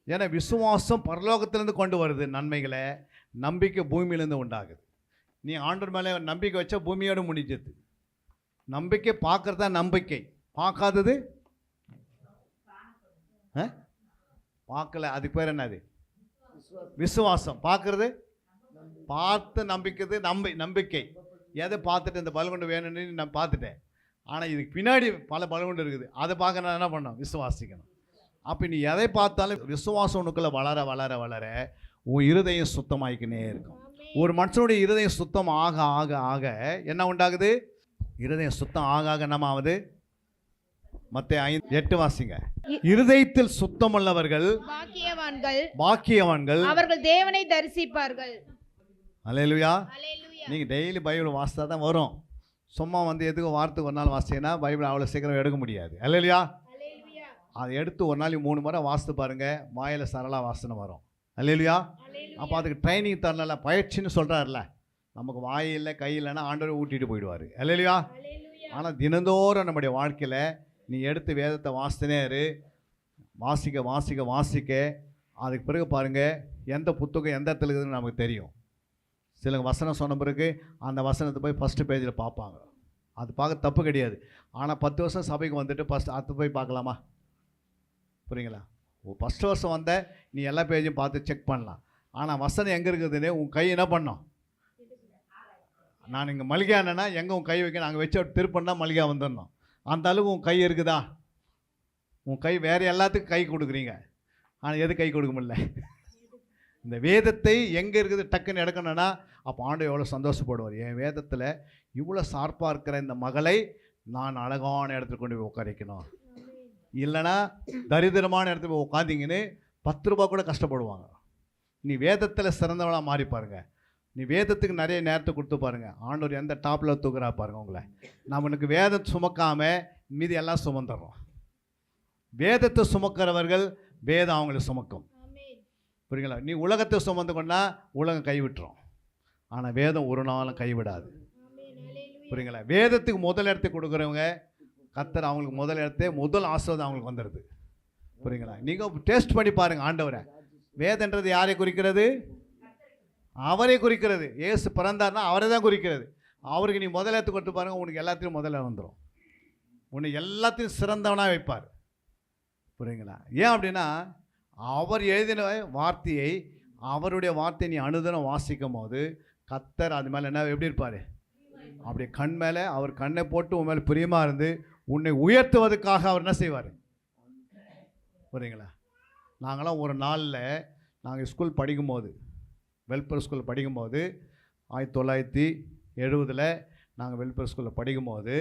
ஏன்னா விசுவாசம் பரலோகத்திலேருந்து கொண்டு வருது நன்மைகளை, நம்பிக்கை பூமியிலேருந்து உண்டாகுது. நீ ஆண்டவர் மேலே நம்பிக்கை வச்சா பூமியோடு முடிஞ்சது. நம்பிக்கை பார்க்குறதா நம்பிக்கை, பார்க்காதது பார்க்கல, அதுக்கு பேர் என்னது? விசுவாசம். பார்க்கறது பார்த்து நம்பிக்கிறது நம்பிக்கை. எதை பார்த்துட்டு இந்த பலகுண்டு வேணும்னு நான் பார்த்துட்டேன், ஆனால் இதுக்கு பின்னாடி பல பலகுண்டு இருக்குது, அதை பார்க்க நான் என்ன பண்ணணும்? விசுவாசிக்கணும். அப்போ நீ எதை பார்த்தாலும் விசுவாசம் உனக்குள்ள வளர வளர வளர உன் இருதயம் சுத்தமாயிக்கினே இருக்கும். ஒரு மனுஷனுடைய இருதயம் சுத்தம் ஆக ஆக ஆக என்ன உண்டாகுது? இருதயம் சுத்தம் ஆக ஆக நம்ம ஆகுது. மத்தேயு 5:8 வாசிங்க. இருதயத்தில் சுத்தமுள்ளவர்கள் பாக்கியவான்கள், அவர்கள் தேவனை தரிசிப்பார்கள். அல்லேலூயா. நீங்கள் டெய்லி பைபிள் வாசித்தா தான் வரும். சும்மா வந்து எதுக்கும் வாரத்துக்கு ஒரு நாள் வாசிச்சீங்கன்னா பைபிள் அவ்வளோ சீக்கிரம் எடுக்க முடியாது. அல்லேலூயா. அதை எடுத்து ஒரு நாளைக்கு 3 முறை வாசித்து பாருங்கள், வாயில் சரளா வாசனை வரும். அல்லேலூயா. அப்போ அதுக்கு ட்ரைனிங் தரல, பயிற்சின்னு சொல்கிறாருல. நமக்கு வாய் இல்லை கை இல்லைன்னா ஆண்டவர் ஊட்டிட்டு போயிடுவார். அல்லேலூயா. ஆனால் தினந்தோறும் நம்முடைய வாழ்க்கையில் நீ எடுத்து வேதத்தை வாசித்தனே இரு. வாசிக்க வாசிக்க வாசிக்க அதுக்கு பிறகு பாருங்கள் எந்த புத்தகம் எந்த இடத்துல இருக்குதுன்னு நமக்கு தெரியும். சில வசனம் சொன்ன பிறகு அந்த வசனத்தை போய் ஃபஸ்ட்டு பேஜில் பார்ப்பாங்க. அது பார்க்க தப்பு கிடையாது. ஆனால் 10 வருஷம் சபைக்கு வந்துட்டு அடுத்து போய் பார்க்கலாமா? புரியுங்களா? ஃபஸ்ட்டு வருஷம் வந்த நீ எல்லா பேஜையும் பார்த்து செக் பண்ணலாம். ஆனால் வசனம் எங்கே இருக்குதுன்னு உன் கை என்ன பண்ணோம்? நான் இங்கே மளிகை அண்ணனா எங்கே உன் கை வைக்க நாங்கள் வச்சு திருப்பண்ணா மளிகை வந்துடணும். அந்த அளவுக்கு உன் கை இருக்குதா? உன் கை வேறு எல்லாத்துக்கும் கை கொடுக்குறீங்க, ஆனால் எது கை கொடுக்க முடியல? இந்த வேதத்தை எங்கே இருக்குது டக்குன்னு எடுக்கணும்னா அப்போ ஆண்டு எவ்வளோ சந்தோஷப்படுவார். என் வேதத்தில் இவ்வளோ ஷார்ப்பாக இருக்கிற இந்த மகளை நான் அழகான இடத்துல கொண்டு போய் உட்காரிக்கணும். இல்லைனா தரித்திரமான இடத்துல போய் உட்காந்திங்கன்னு 10 ரூபா கூட கஷ்டப்படுவாங்க. நீ வேதத்தில் சிறந்தவனாக மாறி பாருங்க. நீ வேதத்துக்கு நிறைய நேரத்தை கொடுத்து பாருங்க. ஆண்டவர் எந்த டாப்பில் தூக்குறா பாருங்க உங்களை. நம்மளுக்கு வேதத்தை சுமக்காமல் மீதி எல்லாம் சுமந்துடுறோம். வேதத்தை சுமக்கிறவர்கள் வேதம் அவங்களை சுமக்கும். புரியுங்களா? நீ உலகத்தை சுமந்து கொண்டா உலகம் கைவிட்டுரும், ஆனால் வேதம் ஒரு நாளும் கைவிடாது. புரியுங்களா? வேதத்துக்கு முதல் இடத்தை கொடுக்குறவங்க கர்த்தர் அவங்களுக்கு முதல் இடத்தை முதல் ஆசீர்வாதம் அவங்களுக்கு வந்துடுது. புரியுங்களா? நீங்கள் டேஸ்ட் பண்ணி பாருங்கள் ஆண்டவரை. வேதன்றது யாரை குறிக்கிறது? அவரை குறிக்கிறது. இயேசு பிறந்தார்னா அவரை தான் குறிக்கிறது. அவருக்கு நீ முதல் இடத்தை கொடுத்து பாருங்கள், உனக்கு எல்லாத்தையும் முதல்ல வந்துடும். உன்னை எல்லாத்தையும் சிறந்தவனாக வைப்பார். புரியுங்களா? ஏன் அப்படின்னா அவர் எழுதின வார்த்தையை, அவருடைய வார்த்தையை நீ அனுதினம் வாசிக்கும் போது கர்த்தர் அது மேலே என்ன எப்படி இருப்பார்? அப்படி கண் மேலே அவர் கண்ணை போட்டு உன் மேலே பிரியமாக இருந்து உன்னை உயர்த்துவதற்காக அவர் என்ன செய்வார்? புரியுங்களா? நாங்களாம் ஒரு நாளில் நாங்கள் ஸ்கூல் படிக்கும்போது, வெல்ஃபேர் ஸ்கூலில் படிக்கும்போது 1970 நாங்கள் வெல்ஃபேர் ஸ்கூலில் படிக்கும்போது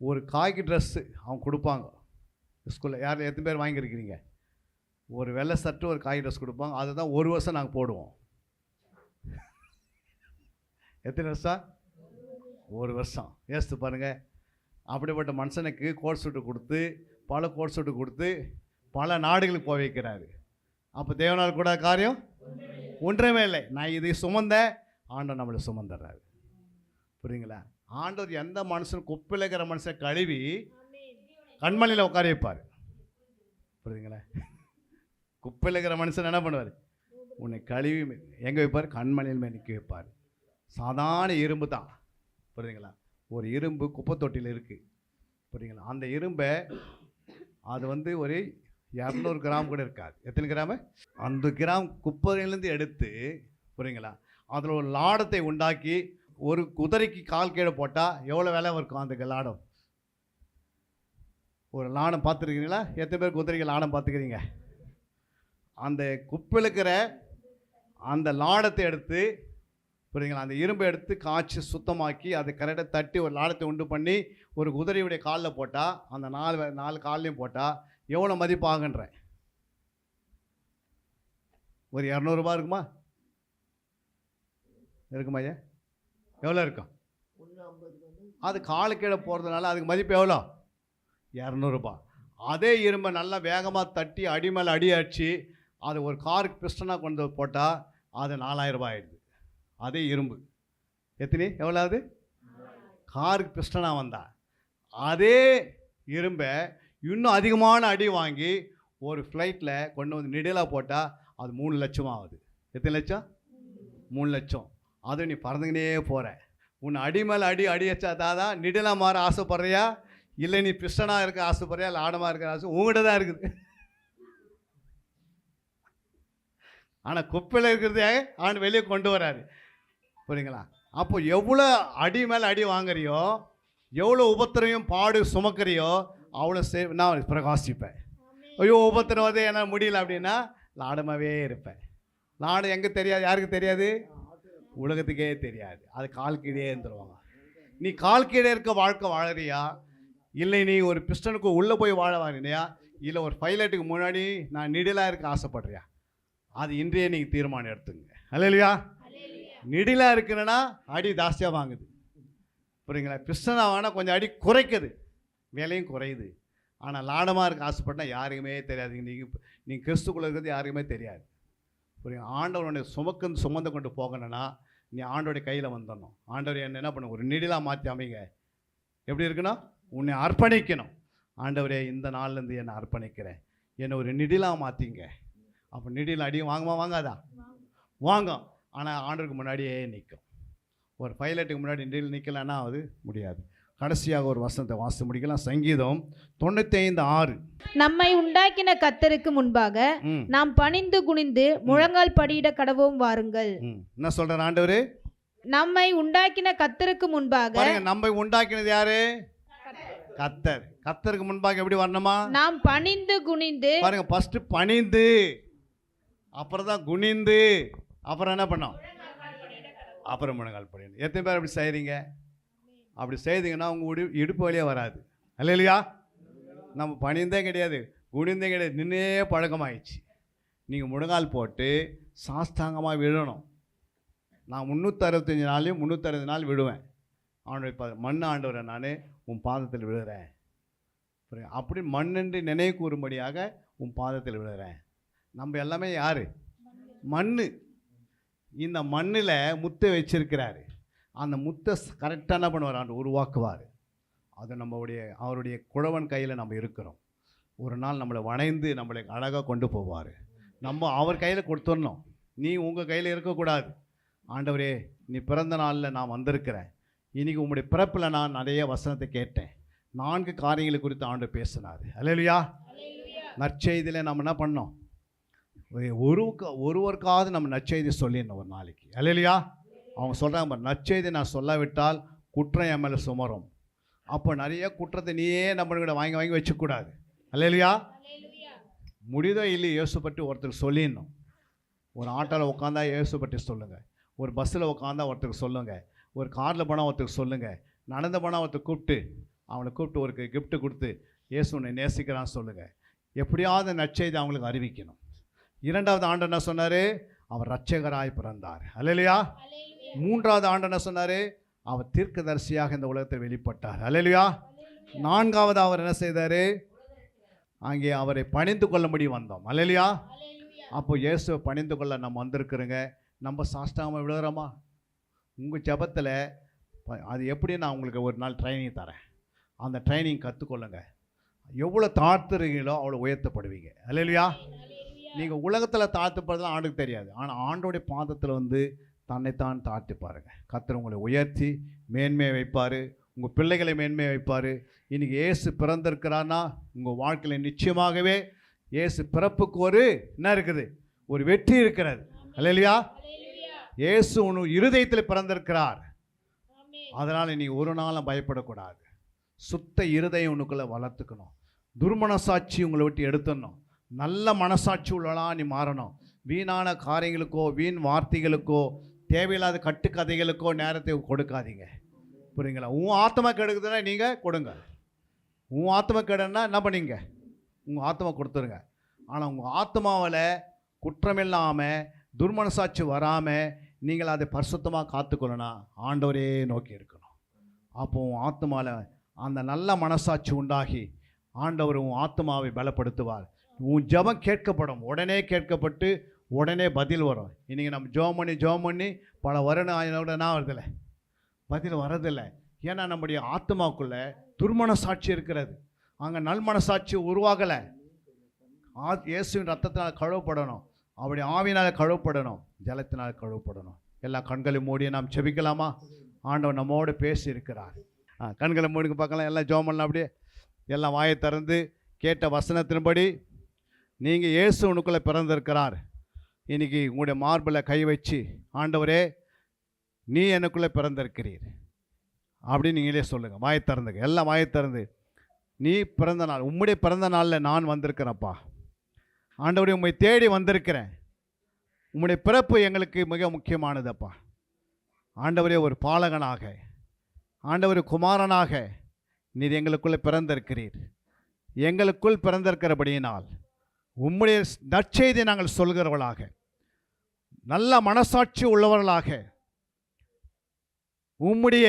ஒரு காய்க்கு ட்ரெஸ்ஸு அவங்க கொடுப்பாங்க ஸ்கூலில். யார் எத்தனை பேர் வாங்கியிருக்கிறீங்க? ஒரு வெள்ளை சட்டு ஒரு காய் ட்ரெஸ் கொடுப்பாங்க. அதை தான் ஒரு வருஷம் நாங்கள் போடுவோம். எத்தனை வருஷம்? ஒரு வருஷம். யோசித்து பாருங்கள். அப்படிப்பட்ட மனுஷனுக்கு கோட் சூட்டு கொடுத்து, பல கோட் சூட்டு கொடுத்து பல நாடுகளுக்கு போய் வைக்கிறாரு. அப்போ தேவனால் கூட காரியம் ஒன்றுமே இல்லை. நான் இதை சுமந்த ஆண்டவர் நம்மளை சுமந்துடுறாரு. புரியுங்களா? ஆண்டவர் எந்த மனுஷன் குப்பையில் இருக்கிற மனுஷனை கழுவி கண்மணியில் உட்கார வைப்பார். புரியுதுங்களா? குப்பையில் இருக்கிற மனுஷன் என்ன பண்ணுவார்? உன்னை கழுவி எங்கே வைப்பார்? கண்மணியில் மேல் நிற்க வைப்பார். சாதாரண இரும்பு தான். புரியுதுங்களா? ஒரு இரும்பு குப்பை தொட்டியில் இருக்குது. புரியுங்களா? அந்த இரும்பை அது வந்து ஒரு 200 கிராம் கூட இருக்காது. எத்தனை கிராமு? 5 கிராம் குப்பையிலேருந்து எடுத்து, புரியுங்களா, அதில் ஒரு லாடத்தை உண்டாக்கி ஒரு குதிரைக்கு கால் கீழே போட்டால் எவ்வளோ விலை இருக்கும் அந்த லாடம்? ஒரு லாடம் பார்த்துருக்கிறீங்களா? எத்தனை பேர் குதிரைக்கு லாடம் பார்த்துக்கிறீங்க? அந்த குப்பையில் இருக்கிற அந்த லாடத்தை எடுத்து, புரியுங்களா, அந்த இரும்பை எடுத்து காய்ச்சி சுத்தமாக்கி அதை கரெக்டாக தட்டி ஒரு லாடத்தை உண்டு பண்ணி ஒரு குதிரையுடைய காலில் போட்டால், அந்த 4 கால்லையும் போட்டால் எவ்வளோ மதிப்பாகன்றேன்? ஒரு 200 ரூபா இருக்குமா? இருக்குமா ஐயா? எவ்வளோ இருக்கும்? அது காலு கீழே போகிறதுனால அதுக்கு மதிப்பு எவ்வளோ? 200 ரூபா. அதே இரும்பை நல்லா வேகமாக தட்டி அடி மேலே அடி அடிச்சு அது ஒரு காருக்கு பிஸ்டனாக கொண்டு போட்டால் அது 4000 ரூபாய் ஆயிடுது. அதே இரும்பு எத்தனை எவ்வளோது? காருக்கு பிஸ்டனாக வந்தா அதே இரும்பை இன்னும் அதிகமான அடி வாங்கி ஒரு ஃப்ளைட்டில் கொண்டு வந்து நிடிலாக போட்டால் அது 3 லட்சம் ஆகுது. எத்தனை லட்சம்? 3 லட்சம். அது நீ பறந்துக்கினே போகிற. உன்னை அடி மேலே அடி வச்சாதான் நிடிலாக மாற ஆசைப்படுறியா, இல்லை நீ பிஸ்டனாக இருக்க ஆசைப்படுறியா, இல்லை ஆடமாக இருக்கிற ஆசை உங்கள்கிட்ட தான் இருக்குது. ஆனால் குப்பையில் இருக்கிறதே அவன் வெளியே கொண்டு வராரு. புரியுங்களா? அப்போ எவ்வளோ அடி மேலே அடி வாங்குறியோ, எவ்வளோ உபத்திரையும் பாடு சுமக்கிறியோ அவ்வளோ நான் பிரகாசிப்பேன். ஐயோ உபத்திரவாதே என்னால் முடியல அப்படின்னா லாடமாகவே இருப்பேன். லாடம் எங்கே தெரியாது? யாருக்கு தெரியாது? உலகத்துக்கே தெரியாது. அது கால் கீழே இருந்துருவாங்க. நீ கால் கீழே இருக்க வாழ்க்கை வாழறியா, இல்லை நீ ஒரு பிஸ்டனுக்கு உள்ளே போய் வாழ வாங்கினியா, இல்லை ஒரு பைலட்டுக்கு முன்னாடி நான் நிடிலாக இருக்க ஆசைப்படுறியா? அது இன்றைய நீங்கள் தீர்மானம் எடுத்துங்க. அல்லையா? நிடிலாக இருக்குன்னா அடி ஜாஸ்தியாக வாங்குது. புரியுங்களா? பிஸ்டனாக வாங்கினா கொஞ்சம் அடி குறைக்குது, விலையும் குறையுது. ஆனால் லாடமாக இருக்க ஆசைப்பட்டா யாருக்குமே தெரியாது. நீங்கள் கிறிஸ்துக்குள்ளே இருக்கிறது யாருக்குமே தெரியாது. புரியுங்க? ஆண்டவனுடைய சுமந்து கொண்டு போகணுன்னா நீ ஆண்டோடைய கையில் வந்துடணும். ஆண்டவர் என்ன பண்ண ஒரு நிடிலாக மாற்றி அமைங்க. எப்படி இருக்கணும்? உன்னை அர்ப்பணிக்கணும். ஆண்டவரே இந்த நாள்லேருந்து என்னை அர்ப்பணிக்கிறேன், என்னை ஒரு நிடிலாக மாற்றிங்க. அப்போ நிடியில் அடியும் வாங்குமா? வாங்காதா? வாங்கும். ஆனால் ஆண்டருக்கு முன்னாடியே நிற்கும். ஒரு பைலட்டுக்கு முன்னாடி நிடியில் நிற்கலன்னா அது முடியாது. கடைசியாக ஒரு வசனத்தை வாசித்து முடிக்கலாம். சங்கீதம் 95:6. நம்மை உண்டாக்கின கர்த்தருக்கு முன்பாக நாம் பணிந்து குனிந்து முழங்கால் படியிட கடவும் வாருங்கள். என்ன சொல்கிறார் ஆண்டவர்? நம்மை உண்டாக்கின கர்த்தருக்கு முன்பாக பாருங்க, நம்ம உண்டாக்கினது யாரு? கர்த்தர். கர்த்தருக்கு முன்பாக எப்படி வரணுமா? நாம் பணிந்து குனிந்து. பாருங்க, ஃபர்ஸ்ட் பணிந்து, அப்புறம் தான் குனிந்து, அப்புறம் என்ன பண்ணோம்? அப்புறம் முழங்கால் படிக்கணும். எத்தனை பேர் அப்படி செய்கிறீங்க? அப்படி செய்தீங்கன்னா உங்கள் இடுப்பு வழியாக வராது. இல்லையா? நம்ம பணிந்தே கிடையாது, குனிந்தே கிடையாது, நின்னே பழக்கமாயிடுச்சு. நீங்கள் முழங்கால் போட்டு சாஸ்தாங்கமாக விழணும். நான் 365 நாளையும் 360 நாள் விடுவேன். அவனுடைய மண் ஆண்டவரை நான் உன் பாதத்தில் விழுகிறேன். அப்படி மண்ணென்று நினைவு கூறும்படியாக உன் பாதத்தில் விழுகிறேன். நம்ம எல்லாமே யார்? மண். இந்த மண்ணில் முத்தை வச்சிருக்கிறாரு. அந்த முத்தை கரெக்டாக என்ன பண்ணுவார்? ஆண்டு உருவாக்குவார். அது அவருடைய குழவன் கையில் நம்ம இருக்கிறோம். ஒரு நாள் நம்மளை வணைந்து நம்மளை அழகாக கொண்டு போவார். நம்ம அவர் கையில் கொடுத்துடணும். நீ உங்கள் கையில் இருக்கக்கூடாது. ஆண்டவரே, நீ பிறந்த நாளில் நான் வந்திருக்கிறேன். இன்றைக்கி உங்களுடைய பிறப்பில் நான் நிறைய வசனத்தை கேட்டேன். 4 காரியங்களை குறித்து ஆண்டு பேசினார். அல்லேலூயா. நற்செய்தியில் நம்ம என்ன பண்ணோம்? ஒருவருக்காவது நம்ம நற்செய்தி சொல்லிடணும் ஒரு நாளைக்கு. அல்லேலூயா. அவங்க சொல்கிறாங்க, நற்செய்தி நான் சொல்லாவிட்டால் குற்றம் என் மேலே சுமரும். அப்போ நிறைய குற்றத்தை நீயே நம்ம கூட வாங்கி வாங்கி வச்சுக்கூடாது. அல்லேலூயா. முடிதோ இல்லை, இயேசு பற்றி ஒருத்தருக்கு சொல்லிடணும். ஒரு ஆட்டோவில் உட்காந்தா இயேசு பற்றி சொல்லுங்கள். ஒரு பஸ்ஸில் உட்காந்தா ஒருத்தருக்கு சொல்லுங்கள். ஒரு காரில் போனால் ஒருத்தருக்கு சொல்லுங்கள். நடந்து போனால் ஒருத்தர் கூப்பிட்டு அவனை கூப்பிட்டு ஒரு கிஃப்ட்டு கொடுத்து இயேசு உன்னை நேசிக்கிறான்னு சொல்லுங்கள். எப்படியாவது நற்செய்தி அவங்களுக்கு அறிவிக்கணும். 2வது ஆண்டு என்ன சொன்னார்? அவர் இரட்சகராய் பிறந்தார். அல்லேலூயா. 3வது ஆண்டு என்ன சொன்னார்? அவர் தீர்க்கதரிசியாக இந்த உலகத்தை வெளிப்பட்டார். அல்லேலூயா. 4வது அவர் என்ன செய்தார்? அங்கே அவரை பணிந்து கொள்ளும்படி வந்தோம். அல்லேலூயா. அப்போ இயேசுவை பணிந்து கொள்ள நம்ம வந்திருக்கிறோங்க. நம்ம சாஷ்டாங்கமாக விழுகிறோமா? உங்கள் ஜபத்தில் அது எப்படி? நான் உங்களுக்கு ஒரு நாள் ட்ரைனிங் தரேன். அந்த ட்ரைனிங் கற்றுக்கொள்ளுங்க. எவ்வளோ தாழ்த்துறீங்களோ அவ்வளோ உயர்த்தப்படுவீங்க. அல்லேலூயா. நீங்கள் உலகத்தில் தாழ்த்தப்படுறதுலாம் ஆண்டுக்கு தெரியாது. ஆனால் ஆண்டோடைய பாதத்தில் வந்து தன்னைத்தான் தாழ்த்தி பாருங்கள். கர்த்தர் உங்களை உயர்த்தி மேன்மையை வைப்பார். உங்கள் பிள்ளைகளை மேன்மையை வைப்பார். இன்றைக்கி இயேசு பிறந்திருக்கிறான்னா உங்கள் வாழ்க்கையில் நிச்சயமாகவே இயேசு பிறப்புக்கு ஒரு என்ன இருக்குது? ஒரு வெற்றி இருக்கிறது. அல்லேலூயா. இயேசு உன் இருதயத்தில் பிறந்திருக்கிறார். அதனால் நீ ஒரு நாளும் பயப்படக்கூடாது. சுத்த இருதயம் உனக்குள்ளே வளர்த்துக்கணும். துர்மனசாட்சி உங்களை விட்டு எடுத்துடணும். நல்ல மனசாட்சி உள்ளவளா நீ மாறணும். வீணான காரியங்களுக்கோ வீண் வார்த்தைகளுக்கோ தேவையில்லாத கட்டுக்கதைகளுக்கோ நேரத்தை கொடுக்காதீங்க. புரியுங்களா? உன் ஆத்மா கெடுக்குதுன்னா நீங்கள் கொடுங்க. உன் ஆத்மா கெடுன்னா என்ன பண்ணீங்க? உங்கள் ஆத்மா கொடுத்துருங்க. ஆனால் உங்கள் ஆத்மாவில் குற்றமில்லாமல் துர்மனசாட்சி வராமல் நீங்கள் அதை பரிசுத்தமாக காத்துக்கொள்ளணும். ஆண்டவரே நோக்கி இருக்கணும். அப்போ உன் ஆத்மாவில் அந்த நல்ல மனசாட்சி உண்டாகி ஆண்டவர் உன் ஆத்மாவை பலப்படுத்துவார். உன் ஜெபம் கேட்கப்படும். உடனே கேட்கப்பட்டு உடனே பதில் வரும். இன்றைக்கி நம்ம ஜெபம் பண்ணி பல வருடம் ஆயினோட என்ன வருதில்லை? பதில் வரதில்லை. ஏன்னா நம்முடைய ஆத்மாவுக்குள்ளே துர்மனசாட்சி இருக்கிறது. அங்கே நல்மனசாட்சி உருவாகலை. இயேசுவின் ரத்தத்தினால் கழுவப்படணும். அப்படி ஆவினால் கழுவப்படணும். ஜலத்தினால் கழுவப்படணும். எல்லா கண்களையும் மூடி நாம் செபிக்கலாமா? ஆண்டவர் நம்மோடு பேசி இருக்கிறார். கண்களை மூடிங்க பார்க்கலாம். எல்லாம் ஜெபம் பண்ணலாம். அப்படியே எல்லாம் வாயை திறந்து கேட்ட வசனத்தின்படி நீங்கள் இயேசு உனக்குள்ளே பிறந்திருக்கிறார். இன்றைக்கி உங்களுடைய மார்பில் கை வச்சு, ஆண்டவரே நீ எனக்குள்ளே பிறந்திருக்கிறீர் அப்படின்னு நீங்களே சொல்லுங்கள். வாயை திறந்துங்க. எல்லாம் வாயை திறந்து, நீ பிறந்த நாள், உம்முடைய பிறந்த நாளில் நான் வந்திருக்கிறேன்ப்பா. ஆண்டவரே உம்மை தேடி வந்திருக்கிறேன். உம்முடைய பிறப்பு எங்களுக்கு மிக முக்கியமானதப்பா. ஆண்டவரே ஒரு பாலகனாக, ஆண்டவர் குமாரனாக நீர் எங்களுக்குள்ளே பிறந்திருக்கிறீர். எங்களுக்குள் பிறந்திருக்கிறபடியினால் உம்முடைய நற்செய்தியை நாங்கள் சொல்கிறவர்களாக, நல்ல மனசாட்சி உள்ளவர்களாக, உம்முடைய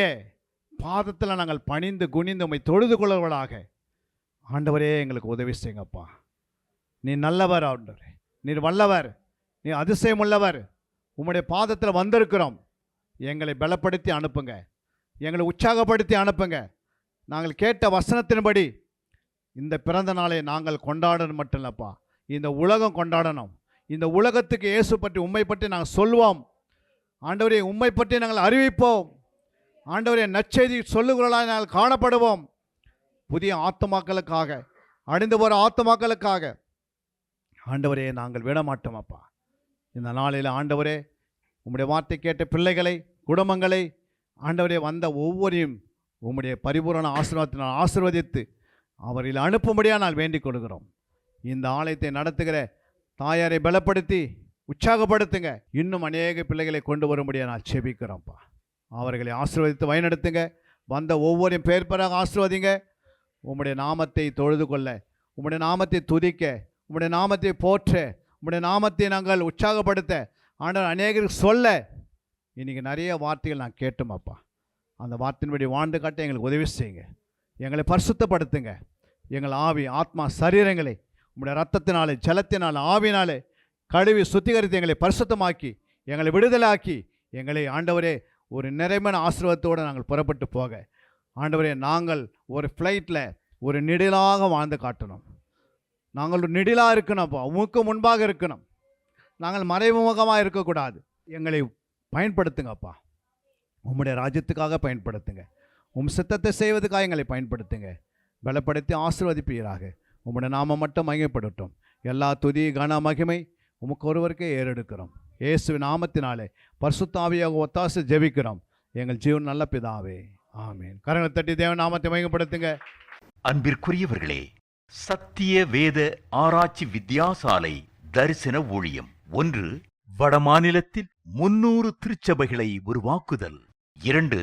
பாதத்தில் நாங்கள் பணிந்து குனிந்து உம்மை தொழுது கொள்வர்களாக ஆண்டவரே எங்களுக்கு உதவி செய்யுங்கப்பா. நீ நல்லவர் ஆண்டவரே, நீர் வல்லவர், நீ அதிசயம் உள்ளவர். உம்முடைய பாதத்தில் வந்திருக்கிறோம். எங்களை பலப்படுத்தி அனுப்புங்க, எங்களை உற்சாகப்படுத்தி அனுப்புங்க. நாங்கள் கேட்ட வசனத்தின்படி இந்த பிறந்த நாளை நாங்கள் கொண்டாடணும் மட்டும் இல்லைப்பா, இந்த உலகம் கொண்டாடணும். இந்த உலகத்துக்கு இயேசு பற்றி உம்மை பற்றி நாங்கள் சொல்வோம். ஆண்டவரே உம்மை பற்றி நாங்கள் அறிவிப்போம். ஆண்டவரே நற்செய்தி சொல்லுகிறவர்களாக நாங்கள் காணப்படுவோம். புதிய ஆத்துமாக்களுக்காக, அழிந்து போகிற ஆத்துமாக்களுக்காக ஆண்டவரே நாங்கள் விடமாட்டோம் அப்பா. இந்த நாளில் ஆண்டவரே உம்முடைய வார்த்தை கேட்ட பிள்ளைகளை, குடும்பங்களை ஆண்டவரே வந்த ஒவ்வொரையும் உம்முடைய பரிபூரண ஆசீர்வாதத்தினால் ஆசீர்வதித்து அவரில் அனுப்பும்படியாக நான் வேண்டிக் கொள்கிறோம். இந்த ஆலயத்தை நடத்துகிற தாயாரை பலப்படுத்தி உற்சாகப்படுத்துங்க. இன்னும் அநேக பிள்ளைகளை கொண்டு வரும்படியாக நான் செபிக்கிறோம்ப்பா. அவர்களை ஆசீர்வதித்து வழிநடத்துங்க. வந்த ஒவ்வொரு பேர் பெறாக ஆசீர்வதிங்க. உம்முடைய நாமத்தை தொழுது கொள்ள, உம்முடைய நாமத்தை துதிக்க, உம்முடைய நாமத்தை போற்ற, உம்முடைய நாமத்தை நாங்கள் உற்சாகப்படுத்த ஆண்டவர் அநேகருக்கு சொல்ல இன்றைக்கி நிறைய வார்த்தைகள் நான் கேட்டோமாப்பா. அந்த வார்த்தையின்படி வாழ்ந்து காட்ட எங்களுக்கு உதவி செய்யுங்க. எங்களை பரிசுத்தப்படுத்துங்க. எங்கள் ஆவி ஆத்மா சரீரங்களை உம்முடைய ரத்தத்தினாலே ஜலத்தினாலே ஆவினாலே கழுவி சுத்திகரித்து எங்களை பரிசுத்தமாக்கி எங்களை விடுதலாக்கி எங்களை ஆண்டவரே ஒரு நிறைவான ஆசீர்வாதத்தோடு நாங்கள் புறப்பட்டு போக ஆண்டவரே நாங்கள் ஒரு ஃப்ளைட்டில் ஒரு நெடிலாக வாழ்ந்து காட்டணும். நாங்கள் ஒரு நெடிலாக இருக்கணும்ப்பா. உமக்கு முன்பாக இருக்கணும். நாங்கள் மறைமுகமாக இருக்கக்கூடாது. எங்களை பயன்படுத்துங்கப்பா. உம்முடைய ராஜ்யத்துக்காக பயன்படுத்துங்க. உம் சித்தத்தை செய்வதற்காக எங்களை பயன்படுத்துங்க. பலப்படுத்தி ஆசீர்வதிப்பீராக. உம்முடைய நாமம் மட்டும் மகிமைப்படட்டும். எல்லா துதி கன மகிமை உமக்கு ஒருவருக்கே ஏறெடுக்கிறோம். இயேசுவின் நாமத்தினாலே பரிசுத்த ஆவியாக ஒத்தாசை ஜெபிக்கிறோம் எங்கள் ஜீவன் நல்ல பிதாவே, ஆமீன். கரங்களை தட்டி தேவன் நாமத்தை மகிமைப்படுத்துங்க. அன்பிற்குரியவர்களே, சத்திய வேத ஆராய்ச்சி வித்தியாசாலை தரிசன ஊழியம் 1. வடமாநிலத்தில் 300 திருச்சபைகளை உருவாக்குதல். 2.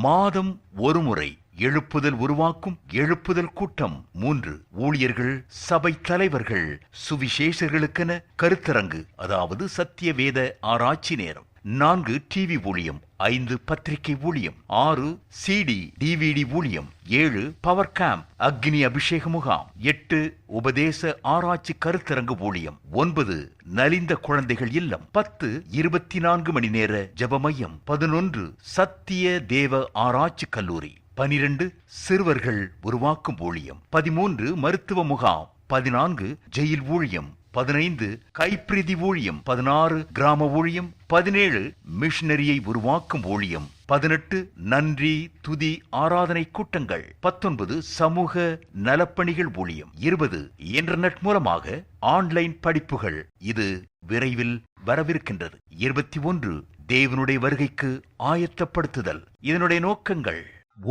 மாதம் ஒருமுறை எழுப்புதல் உருவாக்கும் எழுப்புதல் கூட்டம். 3. ஊழியர்கள், சபை தலைவர்கள், சுவிசேஷர்களுக்கென கருத்தரங்கு, அதாவது சத்திய வேத ஆராய்ச்சி நேரம். 4. டிவி ஊழியம். 5. பத்திரிகை ஊழியம். 6. சிடி டிவிடி ஊழியம். 7. பவர் கேம்ப் அக்னி அபிஷேக முகாம். 8. உபதேச ஆராய்ச்சி கருத்தரங்கு ஊழியம். 9. நலிந்த குழந்தைகள் இல்லம். 10. 24 மணி நேர ஜெப மையம். 11. சத்திய தேவ ஆராய்ச்சி கல்லூரி. 12. சிறுவர்கள் உருவாக்கும் ஊழியம். 13. மருத்துவ முகாம். 14. ஜெயில் ஊழியம். 15. கைப்பிரதி ஊழியம். 16. கிராம ஊழியம். 17. மிஷனரியை உருவாக்கும் ஊழியம். 18. நன்றி துதி ஆராதனை கூட்டங்கள். 19. சமூக நலப்பணிகள் ஊழியம். 20. இன்டர்நெட் மூலமாக ஆன்லைன் படிப்புகள். இது விரைவில் வரவிருக்கின்றது. 21. தேவனுடைய வருகைக்கு ஆயத்தப்படுத்துதல். இதனுடைய நோக்கங்கள்: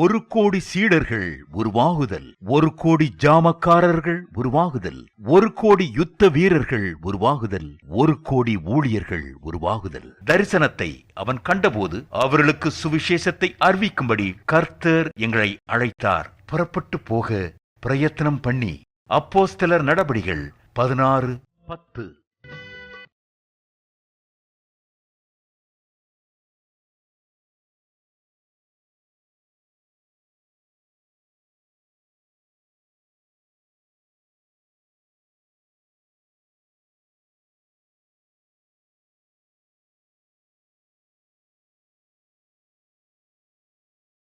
1 கோடி சீடர்கள் உருவாகுதல், 1 கோடி ஜாமக்காரர்கள் உருவாகுதல், 1 கோடி யுத்த வீரர்கள் உருவாகுதல், 1 கோடி ஊழியர்கள் உருவாகுதல். தரிசனத்தை அவன் கண்டபோது அவர்களுக்கு சுவிசேஷத்தை அறிவிக்கும்படி கர்த்தர் எங்களை அழைத்தார். புறப்பட்டு போக பிரயத்தனம் பண்ணி. அப்போஸ்தலர் நடபடிகள் 16:10.